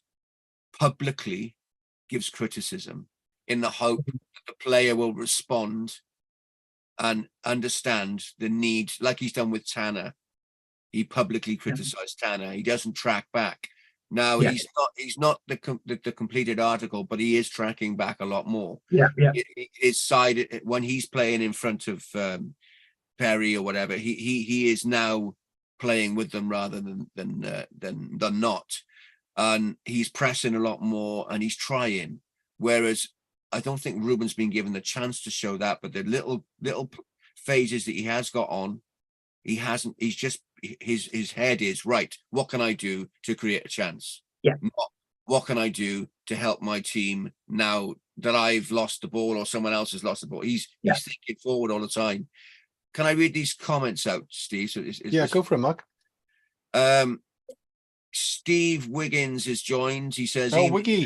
publicly gives criticism in the hope that the player will respond and understand the need, like he's done with Tanner. He publicly criticized Tanner. He doesn't track back. Now he's not the completed article, but he is tracking back a lot more. His side, when he's playing in front of Perry or whatever, he is now playing with them rather than not, and he's pressing a lot more and he's trying. Whereas I don't think Ruben's been given the chance to show that, but the little phases that he has got on, he hasn't. He's just his head is right. What can I do to create a chance? What can I do to help my team now that I've lost the ball or someone else has lost the ball? He's thinking forward all the time. Can I read these comments out, Steve? So go for it, Mark. Steve Wiggins has joined. He says, Wiggy.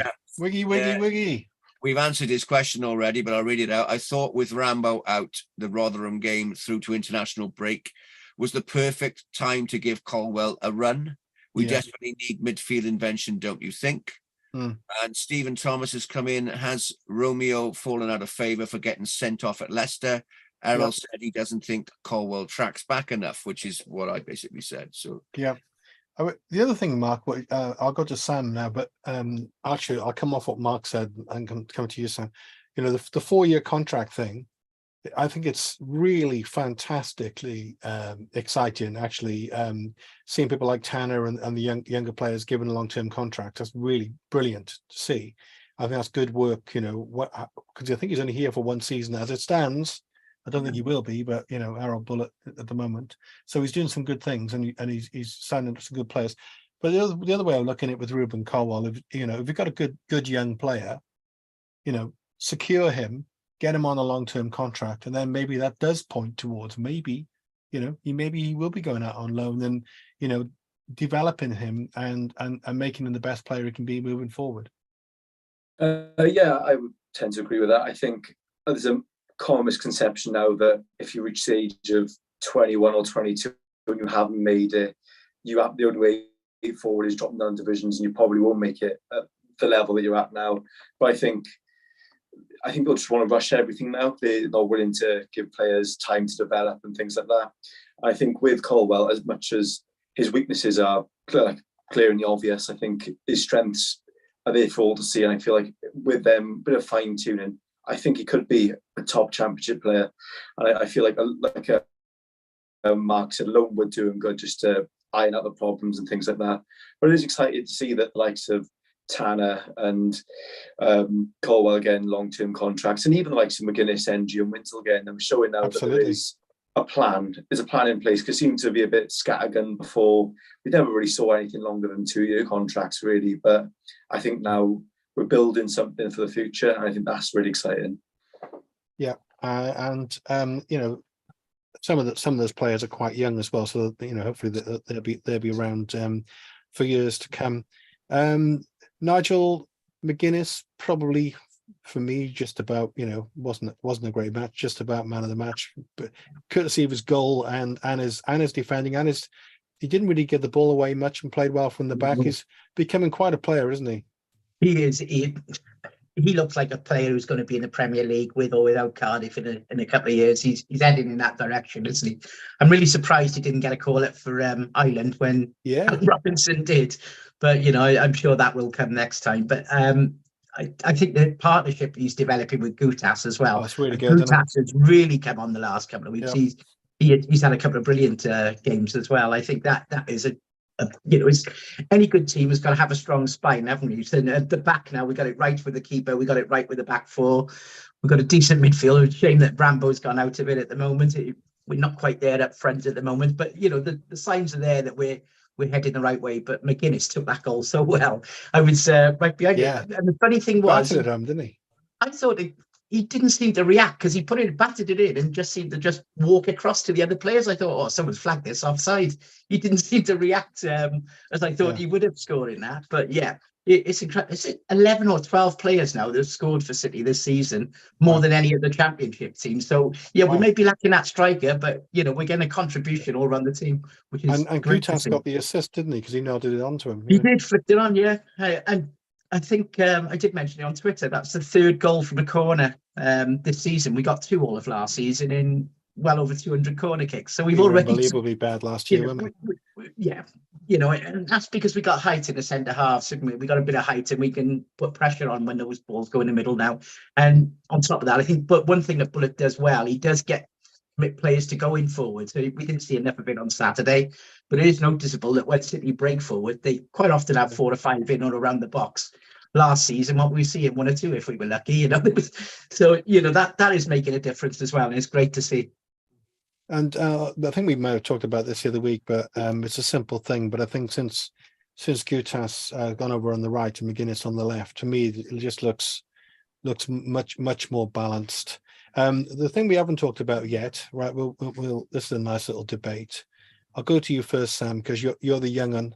We've answered his question already, but I'll read it out. I thought with Rambo out, the Rotherham game through to international break was the perfect time to give Colwell a run. We desperately need midfield invention, don't you think? And Stephen Thomas has come in. Has Romeo fallen out of favour for getting sent off at Leicester? Errol said he doesn't think Colwell tracks back enough, which is what I basically said. So the other thing, Mark, I'll go to Sam now, but actually I'll come off what Mark said and come to you, Sam. The 4-year contract thing, I think it's really fantastically exciting, actually, seeing people like Tanner and the younger players given a long-term contract. That's really brilliant to see. I think that's good work, because I think he's only here for 1 season as it stands. I don't think he will be, but Errol Bullet at the moment. So he's doing some good things, and he's signing some good players. But the other way of looking at it with Ruben Colwell, if you've got a good young player, secure him, get him on a long-term contract, and then maybe that does point towards maybe he will be going out on loan, and developing him and making him the best player he can be moving forward. I would tend to agree with that. I think there's a common misconception now that if you reach the age of 21 or 22 and you haven't made it, the only way forward is dropping down divisions, and you probably won't make it at the level that you're at now. But I think they'll just want to rush everything now. They're not willing to give players time to develop and things like that. I think with Colwell, as much as his weaknesses are clear and obvious, I think his strengths are there for all to see. And I feel like with them, a bit of fine tuning, I think he could be a top championship player. And I feel like Mark said, loan would do him good just to iron out the problems and things like that. But it is exciting to see that the likes of Tanner and Colwell again, long-term contracts, and even the likes of McGuinness, NG and Wintle again, I'm showing now that there is a plan. There's a plan in place, because it seemed to be a bit scattergun before. We never really saw anything longer than 2-year contracts, really. But I think now we're building something for the future, and I think that's really exciting. Some of those players are quite young as well, so hopefully they'll be around for years to come. Nigel, McGuinness, probably for me, just about wasn't a great match, just about man of the match, but courtesy of his goal and his defending, and he didn't really get the ball away much and played well from the back. He's becoming quite a player, isn't he? He is. he looks like a player who's going to be in the Premier League with or without Cardiff in a couple of years. He's heading in that direction, isn't he? I'm really surprised he didn't get a call up for Ireland when Robinson did, but I'm sure that will come next time. But I think the partnership he's developing with Gutas as well. It's really good. Gutas has really come on the last couple of weeks. Yep. He's had a couple of brilliant games as well. I think that is any good team has got to have a strong spine, haven't we? So at the back now, we got it right with the keeper, we got it right with the back four, we've got a decent midfield. It's a shame that Brambo's gone out of it at the moment. We're not quite there up front at the moment, but the signs are there that we're heading the right way. But McGuinness took that goal so well. I was right behind it. And the funny thing was, didn't he? I thought he didn't seem to react because he batted it in and just seemed to just walk across to the other players. I thought, someone's flagged this offside. He didn't seem to react as I thought he would have scored in that. But it's incredible. Is it 11 or 12 players now that have scored for City this season, more than any other Championship team? So we may be lacking that striker, but we're getting a contribution all around the team, which is and Gutas got the assist, didn't he? Because he nodded it onto him. He did, flipped it on, and I think I did mention it on Twitter. That's the third goal from a corner this season. We got 2 all of last season in well over 200 corner kicks. So we've already unbelievably bad last year, weren't we? And that's because we got height in the centre half. So we got a bit of height, and we can put pressure on when those balls go in the middle now. And on top of that, I think, but one thing that Bullock does well, he does get players to go in forward. So we didn't see enough of it on Saturday, but it is noticeable that when City break forward, they quite often have 4 or 5 in or around the box. Last season, what we see in 1 or 2 if we were lucky, So that is making a difference as well, and it's great to see. And I think we might have talked about this the other week, but it's a simple thing. But I think since Gutas gone over on the right and McGuinness on the left, to me it just looks much more balanced. The thing we haven't talked about yet, right? We'll this is a nice little debate. I'll go to you first, Sam, because you're the young un,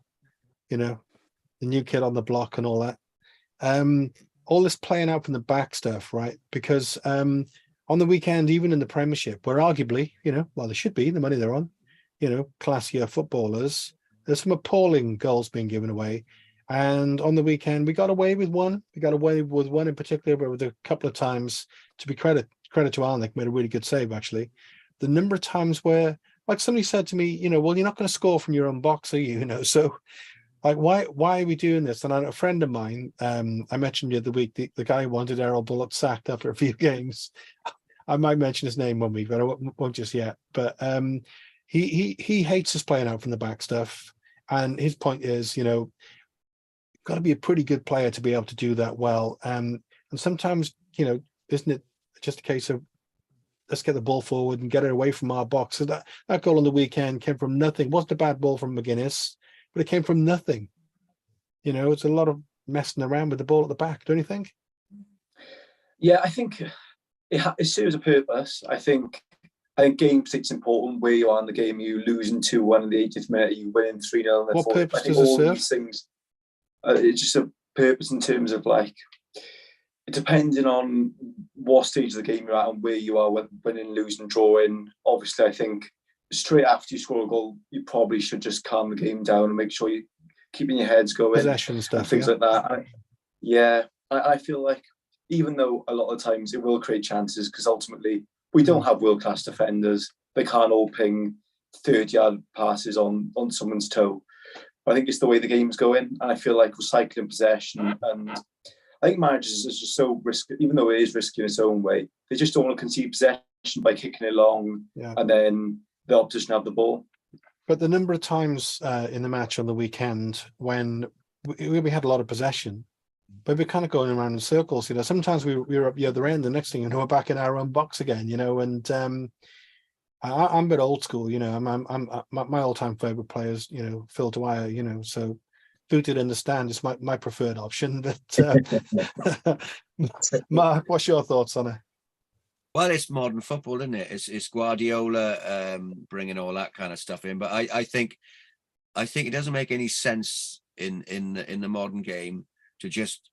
the new kid on the block and all that. All this playing out from the back stuff, right? Because on the weekend, even in the Premiership, where arguably, well, they should be, the money they're on, classier footballers, there's some appalling goals being given away. And on the weekend, we got away with one. We got away with one in particular, but with a couple of times, to be credit to Alnwick, made a really good save, actually. The number of times where, like somebody said to me, well, you're not going to score from your own box, are you? So, like, why are we doing this? And a friend of mine, I mentioned the other week, the guy who wanted Errol Bullock sacked after a few games. I might mention his name one week, but I won't just yet. But he hates us playing out from the back stuff. And his point is, you've got to be a pretty good player to be able to do that well. And sometimes, isn't it just a case of let's get the ball forward and get it away from our box? So that goal on the weekend came from nothing. It wasn't a bad ball from McGuinness, but it came from nothing. It's a lot of messing around with the ball at the back, don't you think? Yeah, I think it serves a purpose. I think game state's important. Where you are in the game, you losing 2-1 in the 80th minute, you winning 3-0. What purpose does all it serve? These things, it's just a purpose in terms of depending on what stage of the game you're at and where you are, winning, losing, drawing. Obviously, I think straight after you score a goal, you probably should just calm the game down and make sure you're keeping your heads going. Possession stuff, things like that. I feel like even though a lot of times it will create chances, because ultimately we don't have world-class defenders. They can't all ping 30-yard passes on someone's toe. But I think it's the way the game's going, and I feel like recycling possession, and I think managers is just so risky, even though it is risky in its own way. They just don't want to concede possession by kicking it long, and then the opposition have the ball. But the number of times in the match on the weekend when we had a lot of possession, but we're kind of going around in circles. Sometimes we were up the other end. The next thing we're back in our own box again. And I'm a bit old school. My all-time favorite players. Phil Dwyer. So booted in the stand is my preferred option. But Mark, what's your thoughts on it? Well, it's modern football, isn't it? It's Guardiola bringing all that kind of stuff in. But I think it doesn't make any sense in the modern game to just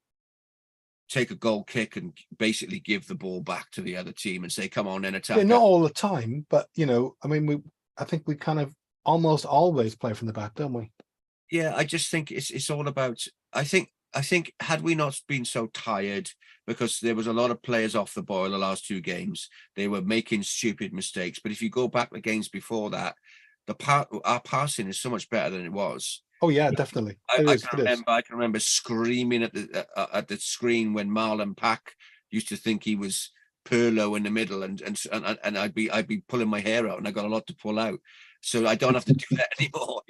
take a goal kick and basically give the ball back to the other team and say, "Come on, then attack." Yeah, not all the time, but I think we kind of almost always play from the back, don't we? Yeah, I just think it's all about. I think I think had we not been so tired, because there was a lot of players off the boil the last 2 games, they were making stupid mistakes. But if you go back the games before that, our passing is so much better than it was. Oh yeah, definitely. I can remember screaming at the screen when Marlon Pack used to think he was Perlo in the middle, and I'd be pulling my hair out, and I got a lot to pull out. So I don't have to do that anymore.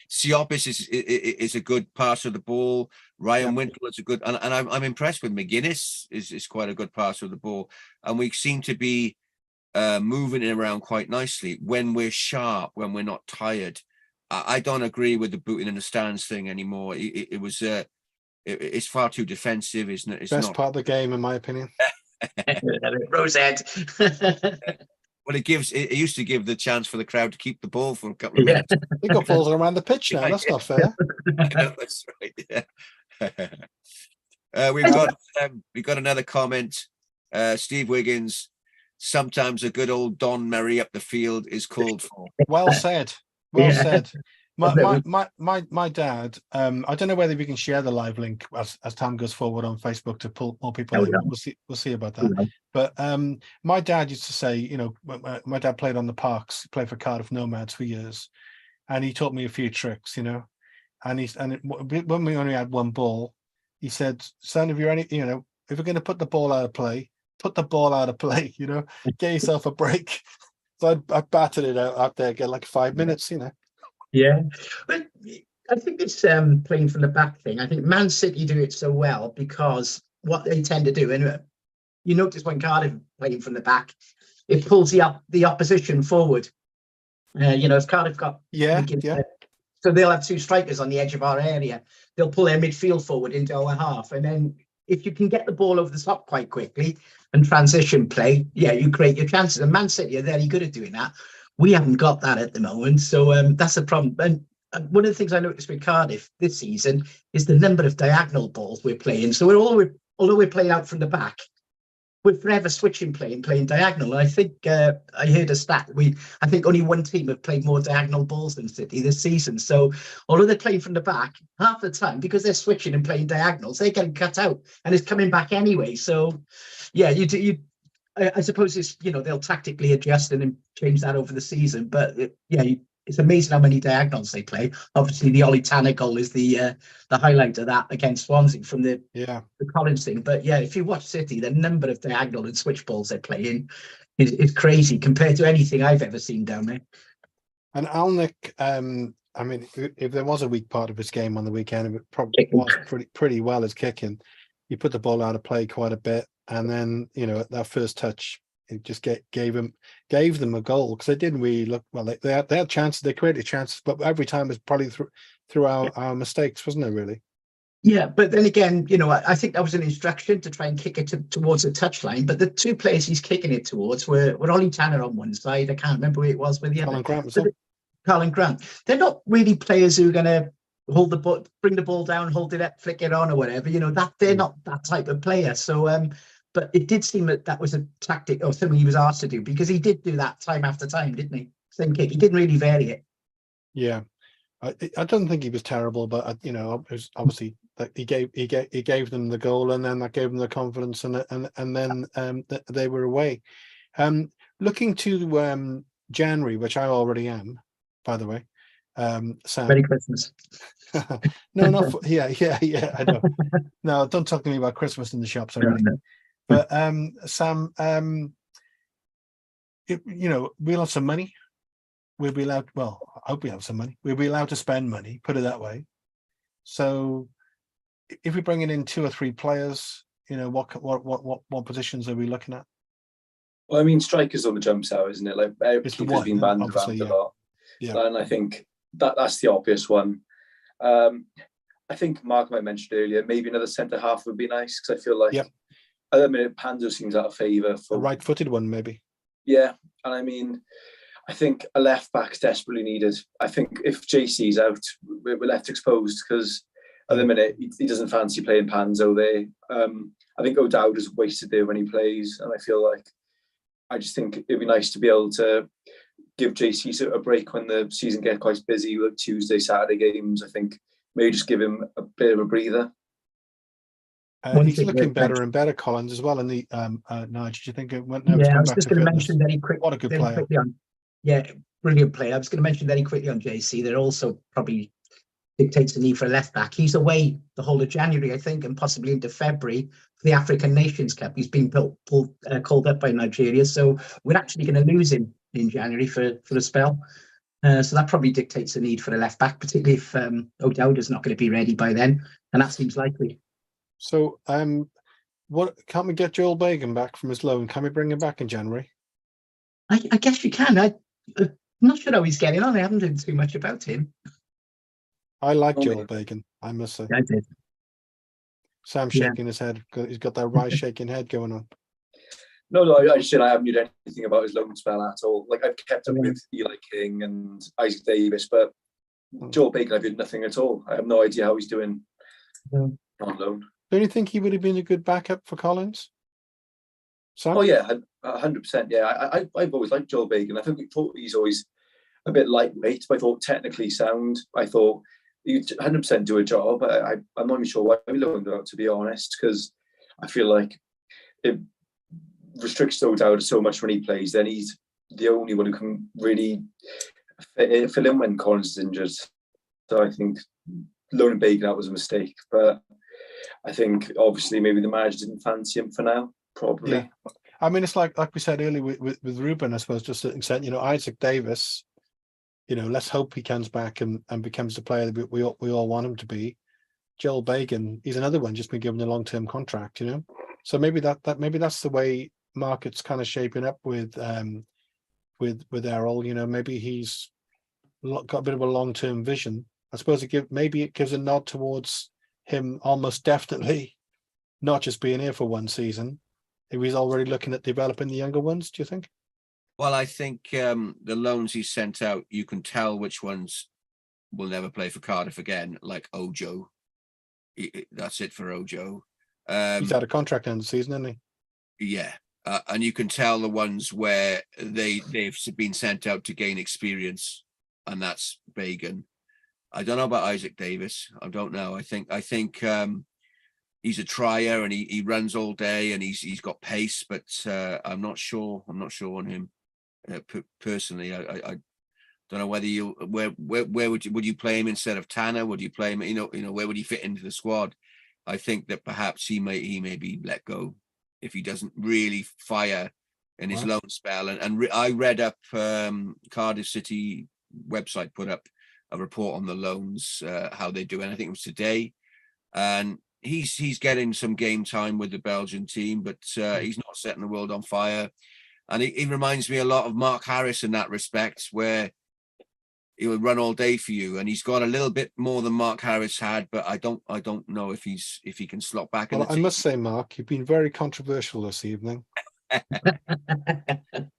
Siopis is a good passer of the ball. Ryan Wintle is a good, and I'm impressed with McGuinness is quite a good passer of the ball, and we seem to be moving it around quite nicely when we're sharp, when we're not tired. I don't agree with the booting in the stands thing anymore. It's far too defensive, isn't it? It's best not part of the game, in my opinion. Rosette. Well, it used to give the chance for the crowd to keep the ball for a couple of minutes. They got balls around the pitch now. That's not fair. That's right. Yeah. We've got another comment. Steve Wiggins. Sometimes a good old Don Merry up the field is called for. Well said. Well said. My dad. I don't know whether we can share the live link as time goes forward on Facebook to pull more people in. We'll see about that. But my dad used to say, my dad played on the Parks, played for Cardiff Nomads for years, and he taught me a few tricks, And when we only had one ball, he said, "Son, if you're if we're going to put the ball out of play, put the ball out of play. Get yourself a break." So I battered it out there, get like 5 minutes, Yeah, but I think it's playing from the back thing. I think Man City do it so well because what they tend to do, and you notice when Cardiff playing from the back, it pulls the opposition forward. If Cardiff got so they'll have 2 strikers on the edge of our area. They'll pull their midfield forward into our half, and then if you can get the ball over the top quite quickly and transition play, you create your chances. And Man City are very good at doing that. We haven't got that at the moment, so that's a problem. And one of the things I noticed with Cardiff this season is the number of diagonal balls we're playing. So although we're playing out from the back, we're forever switching play and playing diagonal. And I think I heard a stat. I think only one team have played more diagonal balls than City this season. So although they're playing from the back, half the time, because they're switching and playing diagonals, they get cut out and it's coming back anyway. So I suppose it's they'll tactically adjust and then change that over the season. But it's amazing how many diagonals they play. Obviously, the Ollie Tanner goal is the highlight of that against Swansea from the Collins thing. But if you watch City, the number of diagonal and switch balls they're playing is crazy compared to anything I've ever seen down there. And Alnwick, if there was a weak part of his game on the weekend, it probably was pretty well as kicking. He put the ball out of play quite a bit, and then that first touch, it just gave them a goal because they didn't really look well. They had chances, they created chances, but every time it was probably through our mistakes, wasn't it? Really. Yeah, but then again, I think that was an instruction to try and kick it towards the touchline. But the 2 players he's kicking it towards were Ollie Tanner on one side. I can't remember who it was with the other. Colin Grant. They're not really players who are going to hold the ball, bring the ball down, hold it up, flick it on, or whatever. That they're not that type of player. So, but it did seem that was a tactic or something he was asked to do because he did do that time after time, didn't he? Same kick. He didn't really vary it. Yeah, I don't think he was terrible, but it was obviously that he gave them the goal, and then that gave them the confidence, and then they were away. Looking to January, which I already am, by the way. Sam. Merry Christmas. No, not for, yeah, I know. No, don't talk to me about Christmas in the shops already. No. But Sam, we'll have some money. We'll be allowed. Well, I hope we have some money. We'll be allowed to spend money. Put it that way. So, if we're bringing in 2 or 3 players, what positions are we looking at? Well, strikers on the jumps out, isn't it? Like it's keeper's been banned around a lot. Yeah, and I think that's the obvious one. I think Mark might mention earlier, maybe another centre half would be nice because I feel like at the minute Panzo seems out of favour for a right-footed one, maybe. Yeah, and I think a left back's desperately needed. I think if JC's out, we're left exposed because at the minute he doesn't fancy playing Panzo there. I think O'Dowd is wasted there when he plays, and I just think it'd be nice to be able to give JC a break when the season gets quite busy with Tuesday, Saturday games. I think maybe just give him a bit of a breather. He's looking better and better, Collins, as well. In the Nigel, do you think it went? No, yeah, I was just going to mention very What a good player! Quickly on, yeah, brilliant player. I was going to mention very quickly on JC that also probably dictates the need for a left back. He's away the whole of January, I think, and possibly into February for the African Nations Cup. He's been called up by Nigeria, so we're actually going to lose him in January for a spell. So that probably dictates the need for a left back, particularly if O'Dowd's not going to be ready by then, and that seems likely. So, what can't we get Joel Bagan back from his loan? Can we bring him back in January? I guess you can. I'm not sure how he's getting on. I haven't heard too much about him. I like Joel Bagan, I must say. I did. Sam's shaking his head. He's got that right shaking head going on. No, I just said I haven't heard anything about his loan spell at all. Like, I've kept up with Eli King and Isaac Davis, but Joel Bagan, I've heard nothing at all. I have no idea how he's doing on loan. Don't you think he would have been a good backup for Collins? Sam? Oh yeah, 100%. Yeah, I've always liked Joel Bagan. I think we thought he's always a bit lightweight, but I thought technically sound. I thought he'd 100% do a job. I'm not even sure why we loaned him out, to be honest, because I feel like it restricts O'Dowd so much when he plays. Then he's the only one who can really fill in when Collins is injured. So I think loaning Bagan out was a mistake, but I think obviously maybe the manager didn't fancy him for now. Probably. Yeah. I mean, it's like we said earlier with Ruben, I suppose, just to an extent, Isaac Davis, let's hope he comes back and becomes the player that we all want him to be. Joel Bagan, he's another one just been given a long-term contract, So maybe maybe that's the way market's kind of shaping up with Errol. Maybe he's got a bit of a long-term vision. I suppose it gives a nod towards him almost definitely not just being here for one season. If he's already looking at developing the younger ones, do you think? Well, I think the loans he sent out, you can tell which ones will never play for Cardiff again, like Ojo. That's it for Ojo. He's out of contract end of the season, isn't he? Yeah. And you can tell the ones where they've been sent out to gain experience, and that's Bagan. I don't know about Isaac Davis. I don't know. I think he's a trier and he runs all day and he's got pace, but I'm not sure. I'm not sure on him personally. I don't know whether where would you play him instead of Tanner? Would you play him? Where would he fit into the squad? I think that perhaps he may be let go if he doesn't really fire in his loan spell. And I read up Cardiff City website put up a report on the loans, how they do, and I think it was today. And he's getting some game time with the Belgian team, but he's not setting the world on fire. And he reminds me a lot of Mark Harris in that respect, where he would run all day for you, and he's got a little bit more than Mark Harris had, but I don't know if he can slot back in. Well, I must say, Mark, you've been very controversial this evening.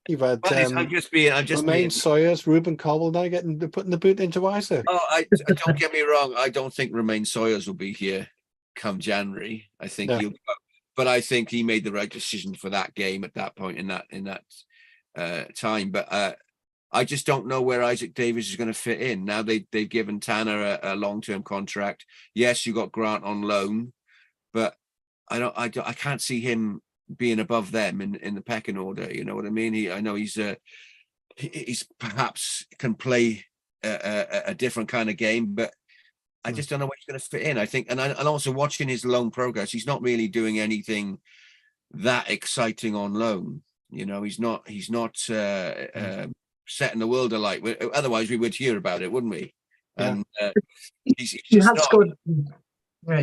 You've had I'm just being Sawyers, Ruben Cobble now putting the boot into Isaac. Oh, don't get me wrong. I don't think Romain Sawyers will be here come January. I think but I think he made the right decision for that game at that point in that time. But I just don't know where Isaac Davis is going to fit in. Now they've given Tanner a long-term contract. Yes, you got Grant on loan, but I can't see him being above them in the pecking order. You know what I mean? I know he's perhaps can play a different kind of game, but I just don't know where he's going to fit in. I think, and also watching his loan progress, he's not really doing anything that exciting on loan. He's not setting the world alight. Otherwise, we would hear about it, wouldn't we? Yeah. And he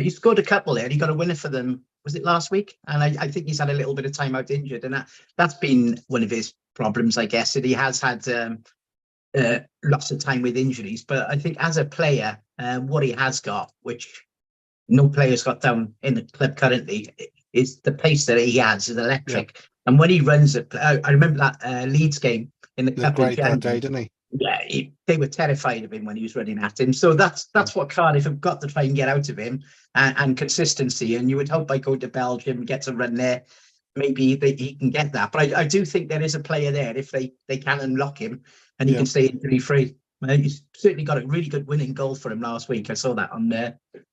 scored a couple there. He got a winner for them. Was it last week? And I think he's had a little bit of time out injured, and that's been one of his problems, I guess. That he has had lots of time with injuries. But I think as a player, what he has got, which no player's got down in the club currently, is the pace that he has is electric. Yeah. And when he runs it, I remember that Leeds game in the cup. Great that day, didn't he? Yeah, they were terrified of him when he was running at him. So that's what Cardiff have got to try and get out of him, and consistency. And you would hope by going to Belgium, get to run there, maybe he can get that. But I do think there is a player there if they can unlock him and he can stay injury free. He's certainly got a really good winning goal for him last week. I saw that on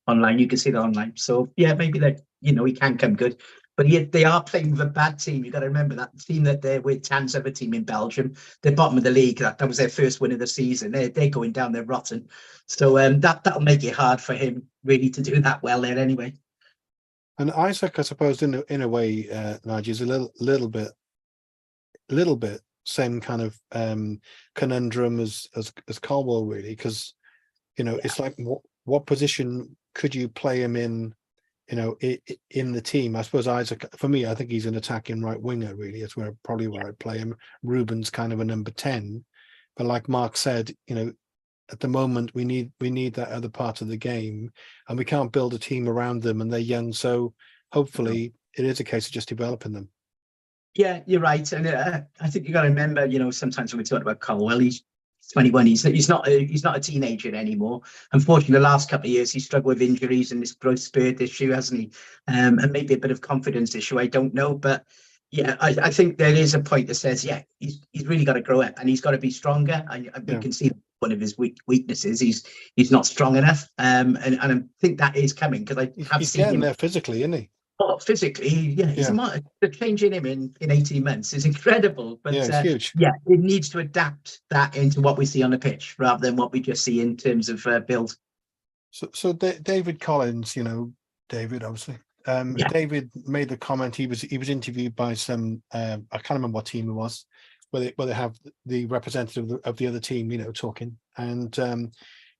online. You can see that online. So yeah, maybe that he can come good. But yet they are playing with a bad team. You've got to remember that team that they're with, Tan's other team in Belgium. They're bottom of the league. That was their first win of the season. They're going down. They're rotten. So that'll make it hard for him really to do that well there anyway. And Isaac, I suppose, in a way, Nigel, is a little bit same kind of conundrum as Caldwell, really, because it's like what position could you play him in? In the team, I suppose Isaac, for me, I think he's an attacking right winger. Really, it's probably where I'd play him. Ruben's kind of a number 10, but like Mark said, at the moment we need that other part of the game, and we can't build a team around them, and they're young, so hopefully it is a case of just developing them. Yeah, you're right, and I think you got to remember, sometimes when we talk about Caldwell, he's 21. He's not a teenager anymore. Unfortunately, the last couple of years he's struggled with injuries and this growth spurt issue, hasn't he? And maybe a bit of confidence issue. I don't know, but yeah, I think there is a point that says, yeah, he's really got to grow up and he's got to be stronger. We can see one of his weaknesses. He's not strong enough, and I think that is coming because he's seen him there physically, isn't he? Oh, physically, the change in him in 18 months is incredible. But it's huge. Yeah, it needs to adapt that into what we see on the pitch rather than what we just see in terms of build. So David Collins, David, obviously. David made the comment. He was interviewed by some. I can't remember what team it was, where they have the representative of the other team, talking, and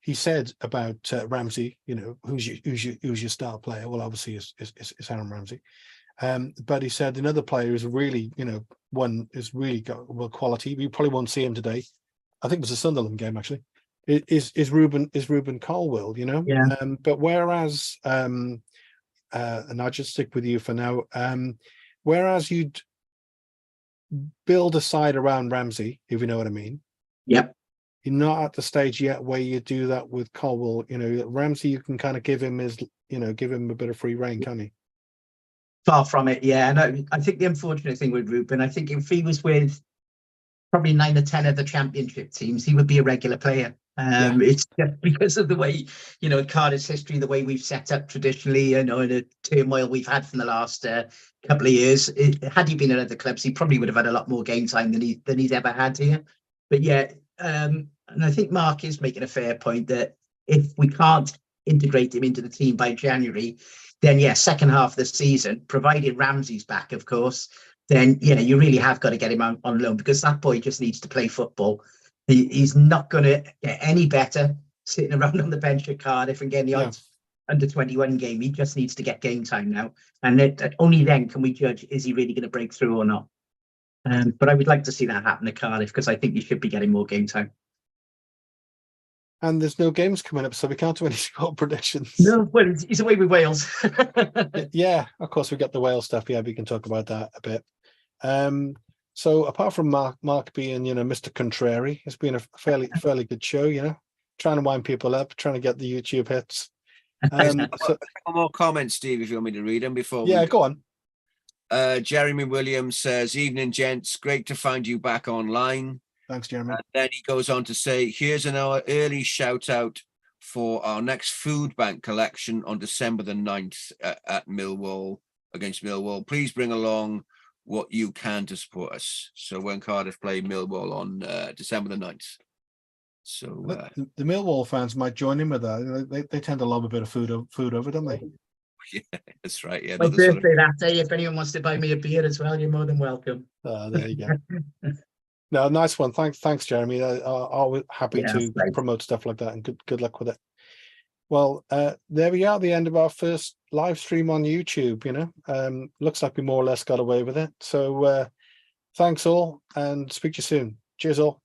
he said about Ramsey, who's your star player? Well, obviously is Aaron Ramsey, but he said another player is really, one is really got quality. We probably won't see him today. I think it was a Sunderland game actually. Is Ruben Caldwell, but whereas and I'll just stick with you for now. Whereas you'd build a side around Ramsey, if you know what I mean. Yep. You're not at the stage yet where you do that with Caldwell. Ramsey, you can kind of give him give him a bit of free rein, can you? Far from it, yeah. And I think the unfortunate thing with Ruben, I think if he was with probably 9 or 10 of the championship teams, he would be a regular player. It's just because of the way, Cardiff's history, the way we've set up traditionally, and the turmoil we've had from the last couple of years. Had he been at other clubs, he probably would have had a lot more game time than he's ever had here. But yeah, and I think Mark is making a fair point that if we can't integrate him into the team by January, then second half of the season, provided Ramsey's back, of course, then you really have got to get him on loan, because that boy just needs to play football. He's not going to get any better sitting around on the bench at Cardiff and getting the under 21 game. He just needs to get game time now, and only then can we judge, is he really going to break through or not. But I would like to see that happen at Cardiff, because I think he should be getting more game time. And there's no games coming up, so we can't do any score predictions. No, well, he's away with Wales. Yeah, of course, we got the Wales stuff. Yeah, we can talk about that a bit. So apart from Mark being, Mr. Contrary, it's been a fairly good show, trying to wind people up, trying to get the YouTube hits. So, more comments, Steve, if you want me to read them before. Yeah, go on. Jeremy Williams says, "Evening, gents. Great to find you back online." Thanks, Jeremy. And then he goes on to say, "Here's an early shout out for our next food bank collection on December the 9th at Millwall, against Millwall. Please bring along what you can to support us." So when Cardiff play Millwall on December the 9th. So the Millwall fans might join in with that. They tend to love a bit of food over, don't they? Yeah, that's right. Yeah, my birthday that day. If anyone wants to buy me a beer as well, you're more than welcome. There you go. No, nice one. Thanks, Jeremy. Always happy to promote stuff like that, and good luck with it. Well, there we are, the end of our first live stream on YouTube. Looks like we more or less got away with it. So thanks all, and speak to you soon. Cheers all.